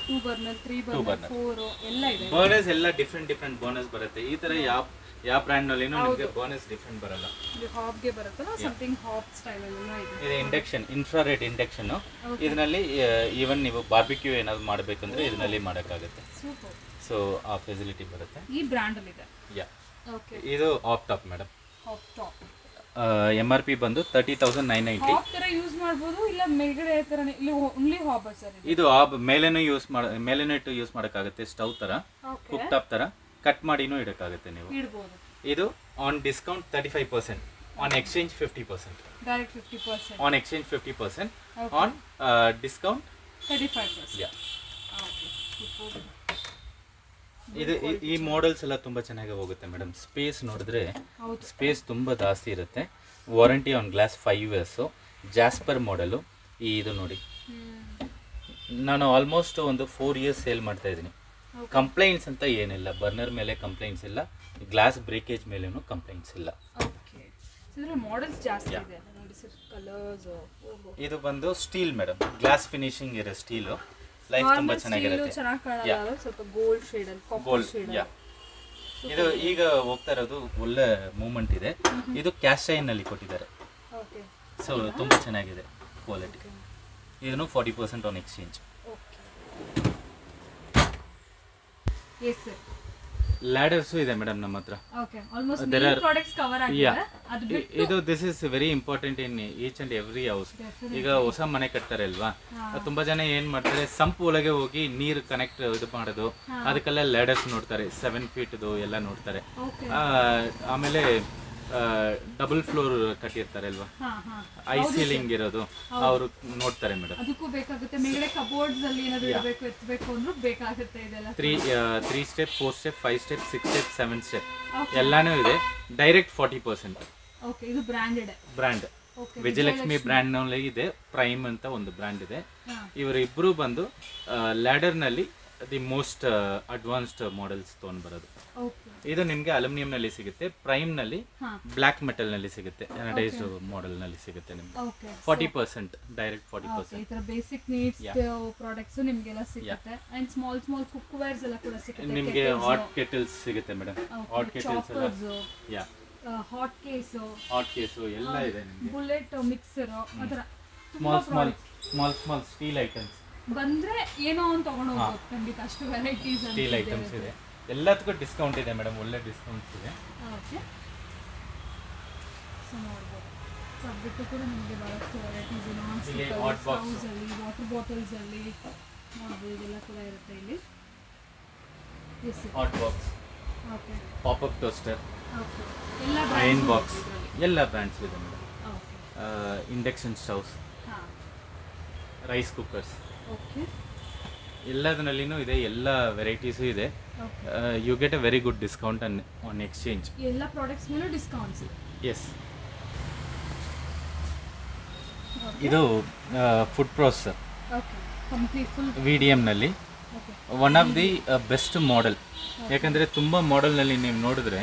2 ಬರ್ನರ್, 3 ಬರ್ನರ್, 4 ಎಲ್ಲ ಇದೆ. ಬರ್ನರ್ಸ್ ಎಲ್ಲ ಡಿಫ್ರೆಂಟ್ ಬರ್ನರ್ಸ್ ಬರುತ್ತೆ. ಈ ತರ ಯಾವ ಬ್ರ್ಯಾಂಡ್ ನಲ್ಲಿ ನಿಮಗೆ ಬರ್ನರ್ಸ್ ಡಿಫರೆಂಟ್ ಬರಲ್ಲ. ಇದು ಹಾಬ್ಗೆ ಬರುತ್ತಲ್ಲ, ಸಮಥಿಂಗ್ ಹಾಬ್ ಸ್ಟೈಲ್ ಎಲ್ಲ ಇದೆ. ಇದು ಇಂಡಕ್ಷನ್, ಇನ್ಫ್ರಾರೆಡ್ ಇಂಡಕ್ಷನ್. ಇದರಲ್ಲಿ ಈವನ್ ನೀವು ಬಾರ್ಬಿಕ್ಯೂ ಏನಾದ್ರು ಮಾಡಬೇಕಂದ್ರೆ ಇದರಲ್ಲಿ ಮಾಡೋಕ್ಕಾಗುತ್ತೆ. ಸೂಪರ್. ಸೊ ಆ ಫೆಸಿಲಿಟಿ ಬರುತ್ತೆ. ಈ ಬ್ರ್ಯಾಂಡ್ ಅಲ್ಲಿ ಇದೆ. ಯಾ. ಓಕೆ. ಇದು hob top madam. Hob top. MRP ಬಂದು 30,990. ಹಾಬ್ ತರ ಯೂಸ್ ಮಾಡಬಹುದು, ಇಲ್ಲ ಮೇಲ್ಗಡೆ ತರನೇ, ಇಲ್ಲಿ ಓನ್ಲಿ ಹಾಬ್ ಸರ್ ಇದು ಹಾಬ್ ಮೇಲೇನೂ ಮೇಲೇನೂ ಇಟ್ಟು ಯೂಸ್ ಮಾಡೋಕ್ಕಾಗುತ್ತೆ, ಸ್ಟವ್ ತರ, ಕುಕ್ ಟಾಪ್ ತರ ಕಟ್ ಮಾಡಿನೂ ಇಡಕ್ಕಾಗುತ್ತೆ ನೀವು. ಇಡಬಹುದು. ಇದು on discount 35%, on exchange 50%. Direct 50%. On exchange 50%, on discount 35%. Yeah. Okay. Super. ಇದು ಈ ಮಾಡೆಲ್ಸ್ ಎಲ್ಲ ತುಂಬ ಚೆನ್ನಾಗಿ ಹೋಗುತ್ತೆ ಮೇಡಮ್. ಸ್ಪೇಸ್ ನೋಡಿದ್ರೆ ಸ್ಪೇಸ್ ತುಂಬ ಜಾಸ್ತಿ ಇರುತ್ತೆ. Warranty on glass 5 years. Jasper ಮಾಡೆಲು. ಇದು ನೋಡಿ, ನಾನು ಆಲ್ಮೋಸ್ಟ್ ಒಂದು 4 years ಸೇಲ್ ಮಾಡ್ತಾ ಇದ್ದೀನಿ. ಕಂಪ್ಲೇಂಟ್ಸ್ ಅಂತ ಏನಿಲ್ಲ, ಬರ್ನರ್ ಮೇಲೆ ಕಂಪ್ಲೇಂಟ್ಸ್ ಇಲ್ಲ, ಗ್ಲಾಸ್ ಬ್ರೇಕೇಜ್ ಮೇಲೇನು ಕಂಪ್ಲೇಂಟ್ಸ್ ಇಲ್ಲ. ಓಕೆ. ಇದರಲ್ಲಿ ಮಾಡೆಲ್ಸ್ ಜಾಸ್ತಿ ಇದೆ ನೋಡಿ ಸರ್, ಕಲರ್ಸ್. ಇದು ಬಂದು ಸ್ಟೀಲ್ ಮೇಡಮ್, ಗ್ಲಾಸ್ ಫಿನಿಶಿಂಗ್ ಇರೋ ಸ್ಟೀಲು. ಲೈಫ್ ತುಂಬಾ ಚೆನ್ನಾಗಿರುತ್ತೆ. ಚೆನ್ನಾಗಿ ಕಾಣಲ್ಲ, ಸ್ವಲ್ಪ ಗೋಲ್ಡ್ ಶೇಡ್ ಅಲ್ಲಿ, ಕಾಪರ್ ಶೇಡ್. ಯಾ. ಇದು ಈಗ ಹೋಗ್ತಾ ಇರೋದು ಒಳ್ಳೆ ಮೂವ್ಮೆಂಟ್ ಇದೆ. ಇದು ಕ್ಯಾಸ್ಟ್ ಐನ್ ನಲ್ಲಿ ಕೊಟ್ಟಿದ್ದಾರೆ. ಓಕೆ. ಸೊ ತುಂಬಾ ಚೆನ್ನಾಗಿದೆ ಕ್ವಾಲಿಟಿ. ಇದನ್ನು 40% on exchange. Okay. Yes sir. Ladders ಇದೆ ಮೇಡಮ್ ನಮ್ಮ ಹತ್ರ. Okay. Almost main products cover ಆಗಿದೆ. ಅದು ಬಿಟ್ಟು ಇದು this is very important in each and every house. ಈಗ ಹೊಸ ಮನೆ ಕಟ್ತಾರೆ ಅಲ್ವಾ, ತುಂಬಾ ಜನ ಏನ್ ಮಾಡ್ತಾರೆ, ಸಂಪ್ ಒಳಗೆ ಹೋಗಿ ನೀರು ಕನೆಕ್ಟ್ ಇದು ಮಾಡೋದು, ಅದಕ್ಕೆಲ್ಲ ಲ್ಯಾಡರ್ಸ್ ನೋಡ್ತಾರೆ, 7 feet ಎಲ್ಲ ನೋಡ್ತಾರೆ. ಆಮೇಲೆ ಡಬಲ್ ಫ್ಲೋರ್ ಕಟ್ಟಿರ್ತಾರೆ ಅಲ್ವಾ, ಐ ಸೀಲಿಂಗ್ ಇರೋದು, ಅವರು ನೋಡ್ತಾರೆ ಮೇಡಮ್. ಅದಕ್ಕೂ ಬೇಕಾಗುತ್ತೆ. ಮೇಲ್ಗಡೆ ಕಬೋರ್ಡ್ಸ್ ಅಲ್ಲಿ ಏನಾದರೂ ಇರಬೇಕು, ಎತ್ತಬೇಕು ಅಂದ್ರೂ ಬೇಕಾಗುತ್ತೆ ಇದೆಲ್ಲ. 3 step, 4 step, 5 step, 6 step, 7 step ಎಲ್ಲಾನು ಇದೆ. ಡೈರೆಕ್ಟ್ 40%. ಓಕೆ. ಇದು ಬ್ರಾಂಡೆಡ್ ಬ್ರ್ಯಾಂಡ್. ವಿಜಯಲಕ್ಷ್ಮಿ ಬ್ರ್ಯಾಂಡ್ ನಲ್ಲಿ ಇದೆ. ಪ್ರೈಮ್ ಅಂತ ಒಂದು ಬ್ರ್ಯಾಂಡ್ ಇದೆ. ಇವರಿಬ್ರು ಬಂದು ಲ್ಯಾಡರ್ ನಲ್ಲಿ ದಿ ಮೋಸ್ಟ್ ಅಡ್ವಾನ್ಸ್ಡ್ ಮಾಡೆಲ್ಸ್ ತಗೊಂಡ್ ಬರೋದು. ಇದು ನಿಮ್ಗೆ ಅಲ್ಯೂಮಿನಿಯಂ ನಲ್ಲಿ ಸಿಗುತ್ತೆ, ಪ್ರೈಮ್ ನಲ್ಲಿ ಬ್ಲಾಕ್ ಮೆಟಲ್ ನಲ್ಲಿ ಸಿಗುತ್ತೆ, ಅನಡೈಸ್ಡ್ ಮಾಡೆಲ್ ನಲ್ಲಿ ಸಿಗುತ್ತೆ ನಿಮ್ಗೆ. 40% ಡೈರೆಕ್ಟ್ 40%. ಈ ತರ ಬೇಸಿಕ್ ನೀಡ್ಸ್ ಪ್ರಾಡಕ್ಟ್ಸ್ ನಿಮ್ಗೆಲ್ಲ ಸಿಗುತ್ತೆ. ಅಂಡ್ ಸ್ಮಾಲ್ ಕುಕ್ ವೇರ್ಸ್ ಎಲ್ಲ ಕೂಡ ಸಿಗುತ್ತೆ ನಿಮ್ಗೆ. ಹಾಟ್ ಕೆಟಲ್ಸ್ ಸಿಗುತ್ತೆ ಮೇಡಮ್. ಹಾಟ್ ಕೆಟಲ್ಸ್ ಎಲ್ಲ, ಯಾ, ಹಾಟ್ ಕೇಸು ಎಲ್ಲ ಇದೆ ನಿಮ್ಗೆ. ಬುಲೆಟ್ ಮಿಕ್ಸರ್, ಅದರ ಸ್ಮಾಲ್ ಸ್ಟೀಲ್ ಐಟಮ್ಸ್ ಬಂದ್ರೆ ಏನೋ ಒಂದು ತಗೊಂಡು ಹೋಗ್ಬೋದು ಖಂಡಿತ. ಅಷ್ಟು ವೆರೈಟೀಸ್ ಸ್ಟೀಲ್ ಐಟಮ್ಸ್ ಇದೆ. ಎಲ್ಲದಕ್ಕೂ ಡಿಸ್ಕೌಂಟ್ ಇದೆ ಮೇಡಮ್, ಒಳ್ಳೆ ಡಿಸ್ಕೌಂಟ್ಸ್ ಇದೆ. ಓಕೆ. ಸೊ ನೋಡ್ಬೋದು, ಸಬ್ಬಿಟ್ಟು ಕೂಡ ನಿಮಗೆ ಬಹಳಷ್ಟು ವೆರೈಟೀಸ್ ಇದೆ. ನಾನ್ ಸ್ಟಿಕ್ ಸ್ಟವ್ಸ್ ಅಲ್ಲಿ, ವಾಟರ್ ಬಾಟಲ್ಸ್ ಅಲ್ಲಿ ನೋಡ್ಬೋದು, ಇದೆಲ್ಲ ಕೂಡ ಇರುತ್ತೆ ಇಲ್ಲಿ. Yes. Hot box. Okay. Pop up toaster. Okay. ಎಲ್ಲ ಅಯನ್ ಬಾಕ್ಸ್, ಎಲ್ಲ ಬ್ರ್ಯಾಂಡ್ಸ್ ಇದೆ madam. Okay. Induction stoves, rice cookers, okay, ಎಲ್ಲದರಲ್ಲಿನೂ ಇದೆ. ಎಲ್ಲ ವೆರೈಟೀಸು ಇದೆ. You get a very good discount on exchange. ಎಲ್ಲ ಪ್ರಾಡಕ್ಟ್ಸ್ ಮೇಲೂ ಡಿಸ್ಕೌಂಟ್ಸ್. ಎಸ್. ಇದು food processor. Okay. Complete full VDM ನಲ್ಲಿ one of the best model. ಯಾಕಂದರೆ ತುಂಬ ಮಾಡೆಲ್ನಲ್ಲಿ ನೀವು ನೋಡಿದ್ರೆ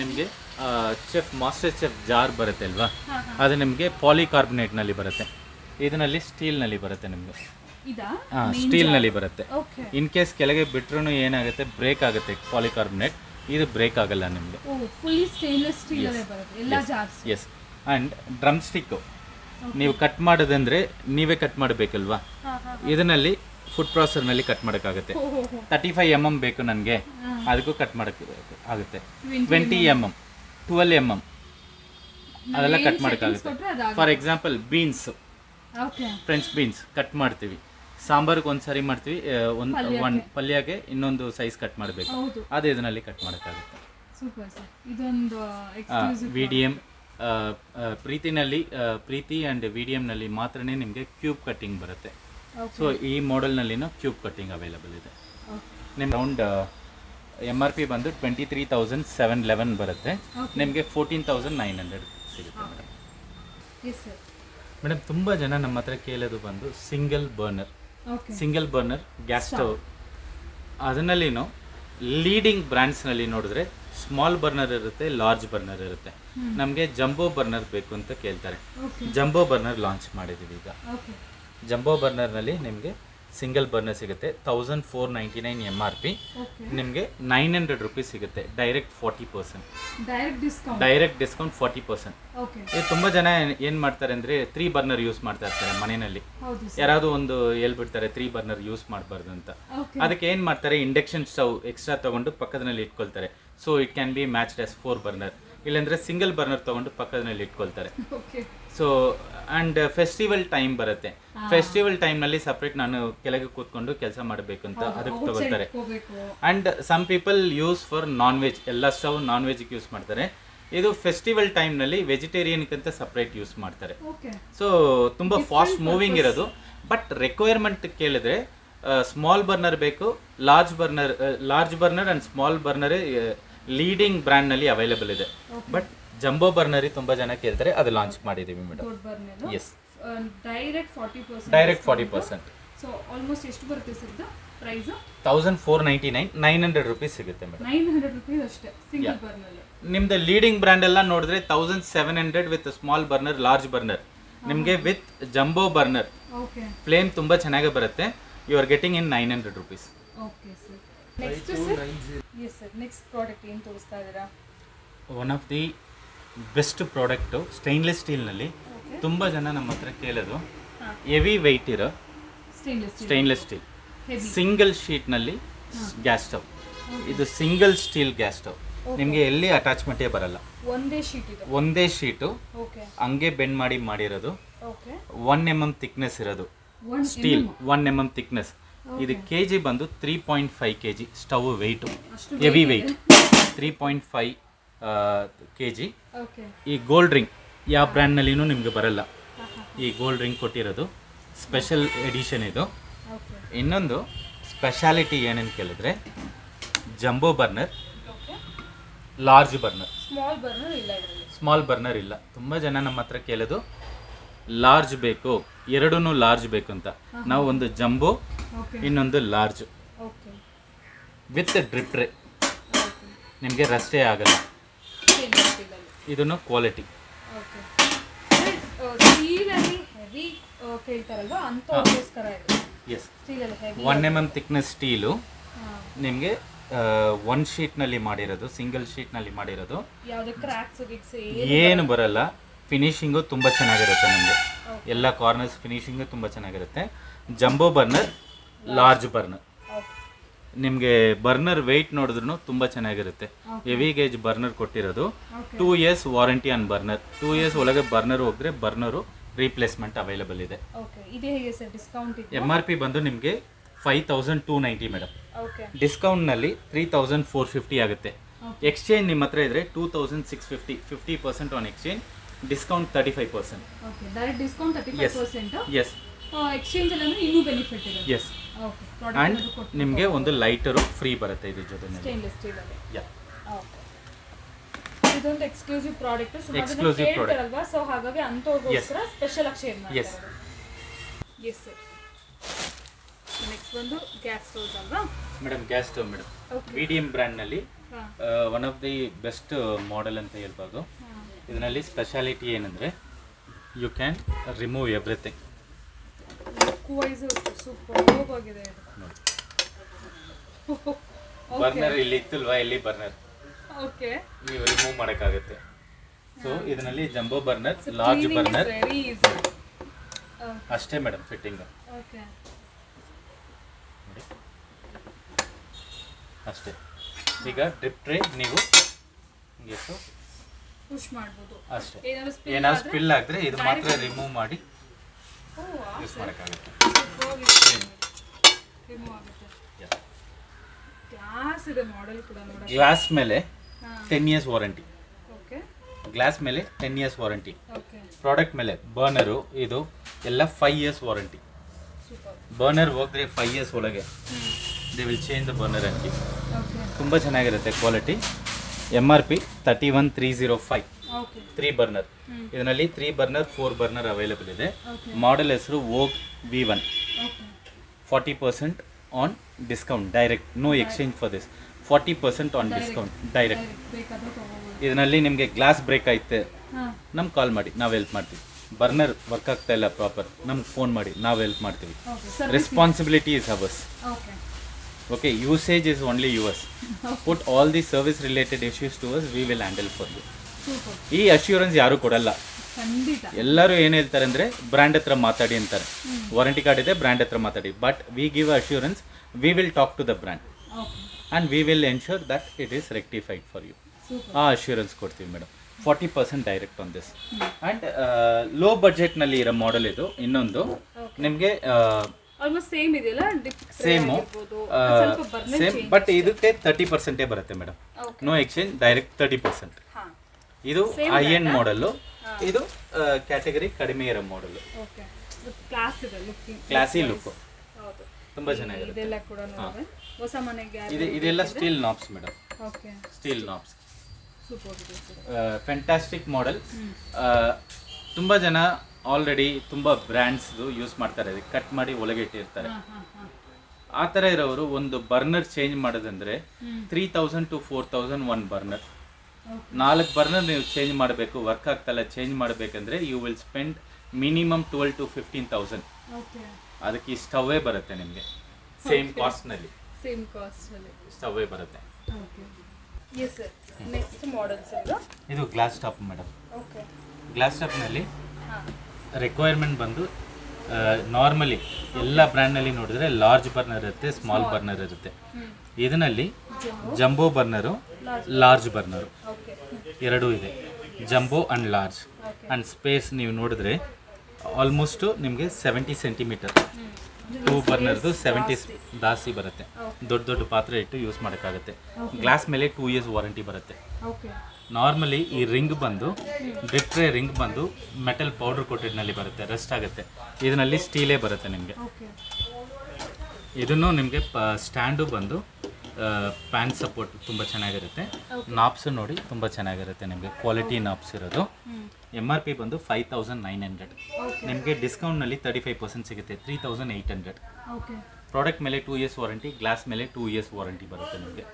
ನಿಮಗೆ ಮಾಸ್ಟರ್ ಚೆಫ್ ಜಾರ್ ಬರುತ್ತೆ ಅಲ್ವಾ, ಅದು ನಿಮಗೆ ಪಾಲಿಕಾರ್ಬನೇಟ್ನಲ್ಲಿ ಬರುತ್ತೆ. ಇದರಲ್ಲಿ ಸ್ಟೀಲ್ನಲ್ಲಿ ಬರುತ್ತೆ ನಿಮಗೆ. ಸ್ಟೀಲ್ನಲ್ಲಿ ಬರುತ್ತೆ. ಇನ್ ಕೇಸ್ ಕೆಳಗೆ ಬಿಟ್ರೂ ಏನಾಗುತ್ತೆ, ಬ್ರೇಕ್ ಆಗುತ್ತೆ ಪಾಲಿಕಾರ್ಬನೇಟ್. ಇದು ಬ್ರೇಕ್ ಆಗಲ್ಲ ನಿಮಗೆ. ಎಸ್. ಆ್ಯಂಡ್ ಡ್ರಮ್ ಸ್ಟಿಕ್ಕು ನೀವು ಕಟ್ ಮಾಡೋದಂದ್ರೆ ನೀವೇ ಕಟ್ ಮಾಡಬೇಕಲ್ವಾ, ಇದರಲ್ಲಿ ಫುಡ್ ಪ್ರಾಸೆಸರ್ನಲ್ಲಿ ಕಟ್ ಮಾಡೋಕ್ಕಾಗುತ್ತೆ. 35 mm ಬೇಕು ನನಗೆ, ಅದಕ್ಕೂ ಕಟ್ ಮಾಡೋಕ್ಕೆ ಆಗುತ್ತೆ. 20 mm, 12 mm ಅದೆಲ್ಲ ಕಟ್ ಮಾಡೋಕ್ಕಾಗುತ್ತೆ. For example beans, French beans cut ಮಾಡ್ತೀವಿ, ಸಾಂಬಾರ್ಗೆ ಒಂದು ಸಾರಿ ಮಾಡ್ತೀವಿ, ಒಂದು ಪಲ್ಯಗೆ ಇನ್ನೊಂದು ಸೈಜ್ ಕಟ್ ಮಾಡಬೇಕು, ಅದು ಇದರಲ್ಲಿ ಕಟ್ ಮಾಡೋಕ್ಕಾಗುತ್ತೆ. VDM ಪ್ರೀತಿನಲ್ಲಿ, ಪ್ರೀತಿ ಆ್ಯಂಡ್ VDMನಲ್ಲಿ ಮಾತ್ರನೇ ನಿಮಗೆ ಕ್ಯೂಬ್ ಕಟ್ಟಿಂಗ್ ಬರುತ್ತೆ. ಸೊ ಈ ಮಾಡೆಲ್ನಲ್ಲಿನೂ ಕ್ಯೂಬ್ ಕಟ್ಟಿಂಗ್ ಅವೈಲಬಲ್ ಇದೆ. ನಿಮ್ಮ ಅರೌಂಡ್ MRP ಬಂದು 23,711 ಬರುತ್ತೆ, ನಿಮಗೆ 14,900 ಸಿಗುತ್ತೆ ಮೇಡಮ್. Yes sir. ಮೇಡಮ್ ತುಂಬ ಜನ ನಮ್ಮ ಹತ್ರ ಕೇಳೋದು ಬಂದು ಸಿಂಗಲ್ ಬರ್ನರ್ ಗ್ಯಾಸ್ ಸ್ಟವ್. ಅದರಲ್ಲಿನೂ ಲೀಡಿಂಗ್ ಬ್ರ್ಯಾಂಡ್ಸ್ನಲ್ಲಿ ನೋಡಿದ್ರೆ ಸ್ಮಾಲ್ ಬರ್ನರ್ ಇರುತ್ತೆ, ಲಾರ್ಜ್ ಬರ್ನರ್ ಇರುತ್ತೆ. ನಮಗೆ ಜಂಬೋ ಬರ್ನರ್ ಬೇಕು ಅಂತ ಕೇಳ್ತಾರೆ. ಜಂಬೋ ಬರ್ನರ್ ಲಾಂಚ್ ಮಾಡಿದ್ದೀವಿ ಈಗ. ಜಂಬೋ ಬರ್ನರ್ನಲ್ಲಿ ನಿಮಗೆ ಸಿಂಗಲ್ ಬರ್ನರ್ ಸಿಗುತ್ತೆ 1499 MRP, ನಿಮಗೆ 900 ರೂಪೀಸ್ ಸಿಗುತ್ತೆ. Direct 40%, direct discount 40%. ಇದು ತುಂಬ ಜನ ಏನು ಮಾಡ್ತಾರೆ ಅಂದರೆ 3 ಬರ್ನರ್ ಯೂಸ್ ಮಾಡ್ತಾ ಇರ್ತಾರೆ ಮನೆಯಲ್ಲಿ. ಯಾರಾದರೂ ಒಂದು ಹೇಳ್ಬಿಡ್ತಾರೆ 3 ಬರ್ನರ್ ಯೂಸ್ ಮಾಡಬಾರ್ದು ಅಂತ. ಅದಕ್ಕೆ ಏನು ಮಾಡ್ತಾರೆ, ಇಂಡಕ್ಷನ್ ಸ್ಟವ್ ಎಕ್ಸ್ಟ್ರಾ ತೊಗೊಂಡು ಪಕ್ಕದಲ್ಲಿ ಇಟ್ಕೊಳ್ತಾರೆ. So it can be matched as 4 burner. ಇಲ್ಲಾಂದರೆ ಸಿಂಗಲ್ ಬರ್ನರ್ ತೊಗೊಂಡು ಪಕ್ಕದಲ್ಲಿ ಇಟ್ಕೊಳ್ತಾರೆ. ಸೊ ಆ್ಯಂಡ್ ಫೆಸ್ಟಿವಲ್ ಟೈಮ್ ಬರುತ್ತೆ, ಫೆಸ್ಟಿವಲ್ ಟೈಮ್ನಲ್ಲಿ ಸಪ್ರೇಟ್ ನಾನು ಕೆಳಗೆ ಕೂತ್ಕೊಂಡು ಕೆಲಸ ಮಾಡಬೇಕು ಅಂತ ಅದಕ್ಕೆ ತಗೊಳ್ತಾರೆ. And some people use for non veg, ಎಲ್ಲ ಸ್ಟವ್ ನಾನ್ ವೆಜ್ಗೆ ಯೂಸ್ ಮಾಡ್ತಾರೆ. ಇದು ಫೆಸ್ಟಿವಲ್ ಟೈಮ್ನಲ್ಲಿ ವೆಜಿಟೇರಿಯನ್ಗಂತ ಸಪ್ರೇಟ್ ಯೂಸ್ ಮಾಡ್ತಾರೆ. ಸೊ ತುಂಬ ಫಾಸ್ಟ್ ಮೂವಿಂಗ್ ಇರೋದು. ಬಟ್ ರಿಕ್ವೈರ್ಮೆಂಟ್ ಕೇಳಿದ್ರೆ ಸ್ಮಾಲ್ ಬರ್ನರ್ ಬೇಕು, large burner and small burner leading ಬ್ರ್ಯಾಂಡ್ನಲ್ಲಿ ಅವೈಲೇಬಲ್ ಇದೆ. ಬಟ್ ಜಂಬೋ ಬರ್ನರಿ ತುಂಬ ಜನ ಕೇಳ್ತಾರೆ, ಅದು ಲಾಂಚ್ ಮಾಡಿದ್ದೀವಿ madam. Yes, direct 40%. So almost ಎಷ್ಟು ಬರುತ್ತೆ ಸರ್ ಇದು ಪ್ರೈಸ್? 1499, 900 ರೂಪೀಸ್ ಸಿಗುತ್ತೆ ಮೇಡಮ್. 900 ರೂಪೀಸ್ ಅಷ್ಟೇ ಸಿಂಗಲ್ ಬರ್ನರ್. ನಿಮ್ದು ಲೀಡಿಂಗ್ ಬ್ರ್ಯಾಂಡ್ ಎಲ್ಲ ನೋಡಿದ್ರೆ 1700 with small burner, large burner. ನಿಮಗೆ ವಿತ್ ಜಂಬೋ ಬರ್ನರ್ ಫ್ಲೇಮ್ ತುಂಬ ಚೆನ್ನಾಗಿ ಬರುತ್ತೆ. You are getting in 900 rupees. Okay sir. Next sir, yes sir, next product ಏನು ತೋರಿಸ್ತಾ ಇದ್ದೀರಾ? One of the best product stainless ಸ್ಟೀಲ್ನಲ್ಲಿ. ತುಂಬ ಜನ ನಮ್ಮ ಹತ್ರ ಕೇಳೋದು ಹೆವಿ ವೆಯ್ಟ್ ಇರೋ ಸ್ಟೈನ್ಲೆಸ್ ಸ್ಟೀಲ್ ಸಿಂಗಲ್ ಶೀಟ್ನಲ್ಲಿ ಗ್ಯಾಸ್ ಸ್ಟವ್. ಇದು ಸಿಂಗಲ್ ಸ್ಟೀಲ್ ಗ್ಯಾಸ್ ಸ್ಟವ್. ನಿಮಗೆ ಎಲ್ಲಿ ಅಟ್ಯಾಚ್ಮೆಂಟೇ ಬರಲ್ಲ, ಒಂದೇ ಶೀಟು ಹಂಗೆ ಬೆಂಡ್ ಮಾಡಿರೋದು. 1 mm ಥಿಕ್ನೆಸ್ ಇರೋದು ಸ್ಟೀಲ್, 1 mm ಥಿಕ್ನೆಸ್. ಇದು kg ಬಂದು 3.5 kg stove weight, heavy weight 3.5 kg. ಈ ಗೋಲ್ಡ್ ರಿಂಗ್ ಯಾವ ಬ್ರ್ಯಾಂಡ್ನಲ್ಲಿನೂ ನಿಮಗೆ ಬರಲ್ಲ. ಈ ಗೋಲ್ಡ್ ರಿಂಗ್ ಕೊಟ್ಟಿರೋದು ಸ್ಪೆಷಲ್ ಎಡಿಷನ್ ಇದು. ಇನ್ನೊಂದು ಸ್ಪೆಷಾಲಿಟಿ ಏನೇನು ಕೇಳಿದ್ರೆ jumbo burner, large burner, small burner ಇಲ್ಲ. ತುಂಬ ಜನ ನಮ್ಮ ಹತ್ರ ಕೇಳೋದು ಲಾರ್ಜ್ ಬೇಕು, ಎರಡೂ ಲಾರ್ಜ್ ಬೇಕು ಅಂತ. ನಾವು ಒಂದು ಜಂಬೋ, ಇನ್ನೊಂದು ಲಾರ್ಜ್ ವಿತ್ ಡ್ರಿಪ್ ಟ್ರೇ. ನಿಮಗೆ ರಸ್ಟೇ ಆಗಲ್ಲ. ಇದನ್ನು quality. Yes, 1 mm thickness steel. ನಿಮಗೆ 1 ಶೀಟ್ನಲ್ಲಿ ಮಾಡಿರೋದು, ಸಿಂಗಲ್ ಶೀಟ್ನಲ್ಲಿ ಮಾಡಿರೋದು, ಏನು ಬರಲ್ಲ. ಫಿನಿಶಿಂಗು ತುಂಬ ಚೆನ್ನಾಗಿರುತ್ತೆ. ನಿಮಗೆ ಎಲ್ಲ ಕಾರ್ನರ್ಸ್ ಫಿನಿಶಿಂಗು ತುಂಬ ಚೆನ್ನಾಗಿರುತ್ತೆ. Jumbo burner, large burner. ನಿಮಗೆ ಬರ್ನರ್ ವೆಯ್ಟ್ ನೋಡಿದ್ರು ತುಂಬ ಚೆನ್ನಾಗಿರುತ್ತೆ. ಹೆವಿ ಗೇಜ್ ಬರ್ನರ್ ಕೊಟ್ಟಿರೋದು. 2 years warranty on burner. 2 years ಒಳಗೆ ಬರ್ನರ್ ಹೋದರೆ ಬರ್ನರು ರೀಪ್ಲೇಸ್ಮೆಂಟ್ ಅವೈಲೇಬಲ್ ಇದೆ. MRP ಬಂದು ನಿಮಗೆ 5290 ಮೇಡಮ್. ಡಿಸ್ಕೌಂಟ್ನಲ್ಲಿ 3450 ಆಗುತ್ತೆ. ಎಕ್ಸ್ಚೇಂಜ್ ನಿಮ್ಮ ಹತ್ರ ಇದ್ರೆ 2650, 50% on exchange. Discount 35%. Direct discount 35%. Yes, exchange ಅಲ್ಲಿ ಇನ್ನೂ ಬೆನಿಫಿಟ್ ಇದೆ. ಎಸ್, ಆ್ಯಂಡ್ ನಿಮಗೆ ಒಂದು ಲೈಟರು ಫ್ರೀ ಬರುತ್ತೆ ಇದ್ರ ಜೊತೆ. ಸ್ಟೇನ್ಲೆಸ್ ಸ್ಟೀಲ್ ಅಲ್ಲಿ. ಯಾ, ಇದೊಂದು ಎಕ್ಸ್ಕ್ಲೂಸಿವ್ ಪ್ರಾಡಕ್ಟ್. ಎಕ್ಸ್ಕ್ಲೂಸಿವ್ ಪ್ರಾಡಕ್ಟ್ ಅಲ್ವಾ, ಸೊ ಹಾಗಾಗಿ ಅಂತೋಗೋಸ್ಕರ ಸ್ಪೆಷಲ್ ಆಗಿ ಶೇರ್ ಮಾಡ್ತಾರೆ. Yes sir. ನೆಕ್ಸ್ಟ್ ಬಂದು ಗ್ಯಾಸ್ ಸ್ಟವ್ ಅಲ್ವಾ madam? Gas stove madam, BDM ಬ್ರ್ಯಾಂಡ್ನಲ್ಲಿ one of the best model ಅಂತ ಹೇಳ್ಬೋದು. ಇದರಲ್ಲಿ ಸ್ಪೆಷಾಲಿಟಿ ಏನಂದರೆ you can remove everything. Super ಆಗಿದೆ ಇದು. ಬರ್ನರ್ ಇಲ್ಲಿ ಇತ್ತಲ್ವಾ, ಇಲ್ಲಿ ಬರ್ನರ್ ಓಕೆ, ನೀವು ರಿಮೂವ್ ಮಾಡೋಕ್ಕಾಗುತ್ತೆ. ಸೊ ಇದರಲ್ಲಿ ಜಂಬೋ ಬರ್ನರ್, ಲಾರ್ಜ್ ಬರ್ನರ್ ಅಷ್ಟೇ ಮೇಡಮ್ ಫಿಟ್ಟಿಂಗ್. ಓಕೆ, ಅಷ್ಟೇ. ಈಗ ಡ್ರಿಪ್ ಟ್ರೇ ನೀವು ಎಷ್ಟು ಪುಷ್ ಮಾಡ್ಬೋದು ಅಷ್ಟೇ. ಏನಾದ್ರು ಸ್ಪಿಲ್ ಆಗಿದ್ರೆ ಇದು ಮಾತ್ರ ರಿಮೂವ್ ಮಾಡಿ ಯೂಸ್ ಮಾಡೋಕ್ಕಾಗುತ್ತೆ. ಗ್ಲಾಸ್ ಮೇಲೆ 10 years ವಾರಂಟಿ. ಗ್ಲಾಸ್ ಮೇಲೆ 10 years ವಾರಂಟಿ. ಪ್ರಾಡಕ್ಟ್ ಮೇಲೆ ಬರ್ನರು ಇದು ಎಲ್ಲ 5 years ವಾರಂಟಿ. ಬರ್ನರ್ ಹೋದ್ರೆ 5 years ಒಳಗೆ they will change the burner and ತುಂಬ ಚೆನ್ನಾಗಿರುತ್ತೆ ಕ್ವಾಲಿಟಿ. MRP 31305 okay 3 burner. ಇದರಲ್ಲಿ 3 ಬರ್ನರ್ 4 ಬರ್ನರ್ ಅವೈಲೇಬಲ್ ಇದೆ. ಮಾಡೆಲ್ ಹೆಸರು Vogue V1. 40% on discount direct, no exchange for this. 40% on discount direct. ಬೇಕಾದ್ರೆ ತಗೋಬೋದು. ಇದರಲ್ಲಿ ನಿಮಗೆ ಗ್ಲಾಸ್ ಬ್ರೇಕ್ ಐತೆ, ನಮ್ಗೆ ಕಾಲ್ ಮಾಡಿ, ನಾವು ಹೆಲ್ಪ್ ಮಾಡ್ತೀವಿ. ಬರ್ನರ್ ವರ್ಕ್ ಆಗ್ತಾ ಇಲ್ಲ ಪ್ರಾಪರ್, ನಮ್ಗೆ ಫೋನ್ ಮಾಡಿ, ನಾವು ಹೆಲ್ಪ್ ಮಾಡ್ತೀವಿ. Responsibility is ours. Okay okay, usage is only yours. Put all the service related issues to us, we will handle for you. Super. ಈ ಅಶ್ಯೂರೆನ್ಸ್ ಯಾರು ಕೊಡಲ್ಲ. ಖಂಡಿತ. ಎಲ್ಲರೂ ಏನು ಹೇಳ್ತಾರೆ ಅಂದರೆ ಬ್ರ್ಯಾಂಡ್ ಹತ್ರ ಮಾತಾಡಿ ಅಂತಾರೆ. ವಾರಂಟಿ ಕಾರ್ಡ್ ಇದೆ, ಬ್ರ್ಯಾಂಡ್ ಹತ್ರ ಮಾತಾಡಿ. But we give assurance, we will talk to the brand okay and we will ensure that it is rectified for you. Super. ಆ ಅಶ್ಯೂರೆನ್ಸ್ ಕೊಡ್ತೀವಿ madam. 40% direct on this. And low ಬಜೆಟ್ನಲ್ಲಿ ಇರೋ model ಇದು. ಇನ್ನೊಂದು ನಿಮಗೆ almost same ಇದೆಯಲ್ಲ, same same, but ಇದಕ್ಕೆ 30% ಬರುತ್ತೆ ಮೇಡಮ್. No exchange, direct 30%. ಇದು ಹೈ ಎಂಡ್ ಮಾಡೆಲ್ಲು, ಇದು ಕ್ಯಾಟಗರಿ ಕಡಿಮೆ ಇರೋ ಮಾಡೆಲ್ಲು. ಓಕೆ, ಕ್ಲಾಸ್ ಇದೆ, ಲುಕಿಂಗ್ ಕ್ಲಾಸಿ ಲುಕ್, ಹೌದು. ತುಂಬ ಚೆನ್ನಾಗಿರುತ್ತೆ. ಇದೆಲ್ಲ ಕೂಡ ನೋಡಿದ್ರೆ ಹೊಸ ಮನೆಗೆ ಇದೆಲ್ಲ steel knobs madam. Okay, steel knobs. Super ಇದೆ ಸರ್. Fantastic model. ತುಂಬ ಜನ ಆಲ್ರೆಡಿ ತುಂಬ ಬ್ರ್ಯಾಂಡ್ಸ್ದು ಯೂಸ್ ಮಾಡ್ತಾರೆ, ಕಟ್ ಮಾಡಿ ಒಳಗೆ ಇಟ್ಟಿರ್ತಾರೆ. ಆ ಥರ ಇರೋರು ಒಂದು ಬರ್ನರ್ ಚೇಂಜ್ ಮಾಡೋದಂದರೆ 3000 to 4000 1 ಬರ್ನರ್. 4 ಬರ್ನರ್ ನೀವು ಚೇಂಜ್ ಮಾಡಬೇಕು, ವರ್ಕ್ ಆಗ್ತಲ್ಲ, ಚೇಂಜ್ ಮಾಡಬೇಕಂದ್ರೆ you will spend minimum 12,000 to 15,000. ಓಕೆ, ಅದಕ್ಕೆ ಈ ಸ್ಟವ್ವೇ ಬರುತ್ತೆ ನಿಮಗೆ. ಸೇಮ್ ಕಾಸ್ಟ್ನಲ್ಲಿ ಸೇಮ್ ಕಾಸ್ಟಲ್ಲಿ ಸ್ಟವ್ವೇ ಬರುತ್ತೆ. Okay, yes sir. Next model sir ಇದು glass top madam. Okay, glass ಟಾಪ್ನಲ್ಲಿ ರಿಕ್ವೈರ್ಮೆಂಟ್ ಬಂದು ನಾರ್ಮಲಿ ಎಲ್ಲ ಬ್ರ್ಯಾಂಡ್ನಲ್ಲಿ ನೋಡಿದ್ರೆ ಲಾರ್ಜ್ ಬರ್ನರ್ ಇರುತ್ತೆ, ಸ್ಮಾಲ್ ಬರ್ನರ್ ಇರುತ್ತೆ. ಇದರಲ್ಲಿ ಜಂಬೋ ಬರ್ನರು, ಲಾರ್ಜ್ ಬರ್ನರು ಎರಡೂ ಇದೆ. Jumbo and large. And space ನೀವು ನೋಡಿದ್ರೆ ಆಲ್ಮೋಸ್ಟು ನಿಮಗೆ 70 ಸೆಂಟಿಮೀಟರ್. 2 ಬರ್ನರ್ದು 70 ಜಾಸ್ತಿ ಬರುತ್ತೆ. ದೊಡ್ಡ ದೊಡ್ಡ ಪಾತ್ರೆ ಇಟ್ಟು ಯೂಸ್ ಮಾಡೋಕ್ಕಾಗುತ್ತೆ. ಗ್ಲಾಸ್ ಮೇಲೆ 2 years ವಾರಂಟಿ ಬರುತ್ತೆ. ಓಕೆ, ನಾರ್ಮಲಿ ಈ ರಿಂಗ್ ಬಂದು ಡಿಟ್ರೇ ರಿಂಗ್ ಬಂದು ಮೆಟಲ್ ಪೌಡರ್ ಕೋಟೆಡ್ನಲ್ಲಿ ಬರುತ್ತೆ, ರೆಸ್ಟ್ ಆಗುತ್ತೆ. ಇದರಲ್ಲಿ ಸ್ಟೀಲೇ ಬರುತ್ತೆ ನಿಮಗೆ. ಓಕೆ, ಇದನ್ನು ನಿಮಗೆ ಸ್ಟ್ಯಾಂಡು ಬಂದು ಪ್ಯಾನ್ ಸಪೋರ್ಟ್ ತುಂಬ ಚೆನ್ನಾಗಿರುತ್ತೆ. ನಾಪ್ಸು ನೋಡಿ ತುಂಬ ಚೆನ್ನಾಗಿರುತ್ತೆ ನಿಮಗೆ, ಕ್ವಾಲಿಟಿ ನಾಪ್ಸ್ ಇರೋದು. MRP ಬಂದು 5900. ನಿಮಗೆ ಡಿಸ್ಕೌಂಟ್ನಲ್ಲಿ 35% ಸಿಗುತ್ತೆ, 3800. ಓಕೆ, ಪ್ರಾಡಕ್ಟ್ ಮೇಲೆ 2 years ವಾರಂಟಿ, ಗ್ಲಾಸ್ ಮೇಲೆ 2 years ವಾರಂಟಿ ಬರುತ್ತೆ ನಿಮಗೆ.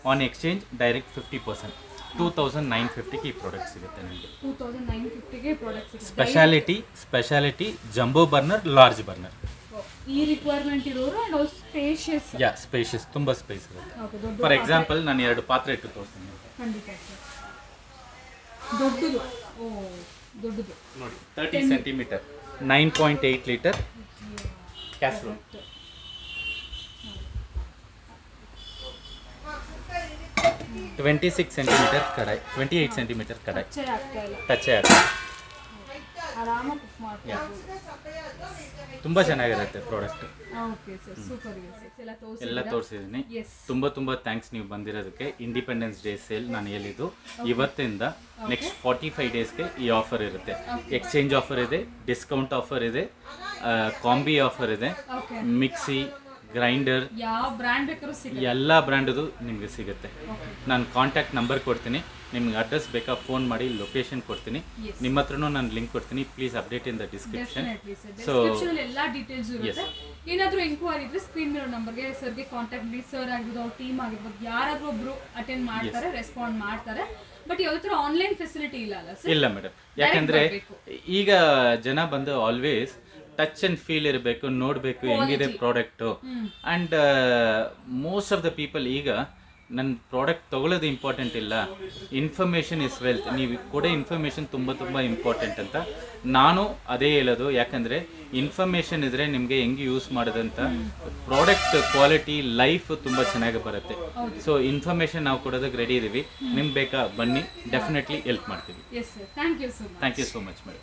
ಆನ್ ಎಕ್ಸ್ಚೇಂಜ್ ಡೈರೆಕ್ಟ್ 50%, 2950ಗೆ ಈ ಪ್ರಾಡಕ್ಟ್ ಸಿಗುತ್ತೆ ನಿಮಗೆ. 2950ಗೆ ಪ್ರಾಡಕ್ಟ್ ಸಿಗುತ್ತೆ. Speciality jumbo burner, large burner. ಈ ರಿಕ್ವೈರ್ಮೆಂಟ್ ಇರೋರು ಅಂಡ್ ಆಲ್ಸೋ ಸ್ಪೇಷಿಯಸ್. ಸ್ಪೇಷಿಯಸ್, ತುಂಬ ಸ್ಪೇಸ್ ಇರುತ್ತೆ. ಓಕೆ, ದೊಡ್ಡ ಫಾರ್ ಎಕ್ಸಾಂಪಲ್ ನಾನು 2 ಪಾತ್ರೆ ಇಟ್ಟು ತೋರಿಸ್ತೀನಿ. ಖಂಡಿತ ಸರ್. ದೊಡ್ಡದು, ಓ ದೊಡ್ಡದು ನೋಡಿ, 30 ಸೆಂಟಿಮೀಟರ್, 9.8 ಲೀಟರ್ ಕ್ಯಾಸ್ರೋಲ್. ಓಕೆ, 26 ಸೆಂಟಿಮೀಟರ್ ಕಡಾಯಿ, 28 ಸೆಂಟಿಮೀಟರ್ ಕಡಾಯಿ. ಟಚ್ಚೇ ಆಗ್ತದೆ. ಆರಾಮಾಗಿ ಕುಕ್ ಮಾಡ್ಬೋದು. ತುಂಬ ಚೆನ್ನಾಗಿರುತ್ತೆ ಪ್ರಾಡಕ್ಟ್. ಓಕೆ ಸರ್, ಸೂಪರ್ ಇದೆ ಸರ್. ಎಲ್ಲ ತೋರಿಸಿದ್ದೀನಿ. ತುಂಬ ಥ್ಯಾಂಕ್ಸ್ ನೀವು ಬಂದಿರೋದಕ್ಕೆ. ಇಂಡಿಪೆಂಡೆನ್ಸ್ ಡೇ ಸೇಲ್ ನಾನು ಹೇಳಿದ್ದು ಇವತ್ತಿಂದ ನೆಕ್ಸ್ಟ್ 45 ಡೇಸ್ಗೆ ಈ ಆಫರ್ ಇರುತ್ತೆ. ಎಕ್ಸ್ಚೇಂಜ್ ಆಫರ್ ಇದೆ, ಡಿಸ್ಕೌಂಟ್ ಆಫರ್ ಇದೆ, ಕಾಂಬಿ ಆಫರ್ ಇದೆ, ಮಿಕ್ಸಿ, ಗ್ರೈಂಡರ್, ಯಾವ ಬ್ರ್ಯಾಂಡ್ ಬೇಕಾದ್ರೂ ಸಿಗುತ್ತೆ, ಎಲ್ಲ ಬ್ರ್ಯಾಂಡದು ನಿಮಗೆ ಸಿಗುತ್ತೆ. ನಾನು ಕಾಂಟ್ಯಾಕ್ಟ್ ನಂಬರ್ ಕೊಡ್ತೀನಿ, ನಿಮ್ಗೆ ಅಡ್ರೆಸ್ ಬೇಕಾ ಫೋನ್ ಮಾಡಿ, ಲೊಕೇಶನ್ ಕೊಡ್ತೀನಿ. ನಿಮ್ಮ ಹತ್ರನೂ ನಾನು ಲಿಂಕ್ ಕೊಡ್ತೀನಿ. Please update in the description. So ಎಲ್ಲ ಡೀಟೇಲ್ಸ್ ಇರುತ್ತೆ. ಏನಾದರೂ ಎಂಕ್ವೈರಿ ಇದ್ರೆ ಸ್ಕ್ರೀನ್ ಮೇಲೆ ನಂಬರ್ಗೆ ಸರ್ಗೆ ಕಾಂಟ್ಯಾಕ್ಟ್ ಮಾಡಿ. ಸರ್ ಆಗಿರ್ಬೋದು, ಅವ್ರ ಟೀಮ್ ಆಗಿರ್ಬೋದು, ಯಾರಾದರೂ ಒಬ್ರು ಅಟೆಂಡ್ ಮಾಡ್ತಾರೆ, ರೆಸ್ಪಾಂಡ್ ಮಾಡ್ತಾರೆ. ಬಟ್ ಯಾವ ಥರ ಆನ್ಲೈನ್ ಫೆಸಿಲಿಟಿ ಇಲ್ಲ ಅಲ್ಲ ಸರ್? ಇಲ್ಲ ಮೇಡಮ್, ಯಾಕಂದ್ರೆ ಈಗ ಜನ ಬಂದು ಆಲ್ವೇಸ್ ಟಚ್ ಅಂಡ್ ಫೀಲ್ ಇರಬೇಕು, ನೋಡಬೇಕು ಹೆಂಗಿದೆ product. And most of the people ಈಗ ನನ್ನ ಪ್ರಾಡಕ್ಟ್ ತೊಗೊಳ್ಳೋದು ಇಂಪಾರ್ಟೆಂಟ್ ಇಲ್ಲ, ಇನ್ಫಾರ್ಮೇಷನ್ ಇಸ್ ವೆಲ್ತ್. ನೀವು ಕೊಡೋ ಇನ್ಫಾರ್ಮೇಷನ್ ತುಂಬ ಇಂಪಾರ್ಟೆಂಟ್ ಅಂತ ನಾನು ಅದೇ ಹೇಳೋದು. ಯಾಕಂದರೆ ಇನ್ಫಾರ್ಮೇಷನ್ ಇದ್ದರೆ ನಿಮಗೆ ಹೆಂಗೆ ಯೂಸ್ ಮಾಡೋದಂತ ಪ್ರಾಡಕ್ಟ್ ಕ್ವಾಲಿಟಿ ಲೈಫ್ ತುಂಬ ಚೆನ್ನಾಗಿ ಬರುತ್ತೆ. ಸೊ ಇನ್ಫಾರ್ಮೇಷನ್ ನಾವು ಕೊಡೋದಕ್ಕೆ ರೆಡಿ ಇದ್ದೀವಿ. ನಿಮ್ಗೆ ಬೇಕಾ ಬನ್ನಿ, ಡೆಫಿನೆಟ್ಲಿ ಹೆಲ್ಪ್ ಮಾಡ್ತೀವಿ. Thank you so much madam.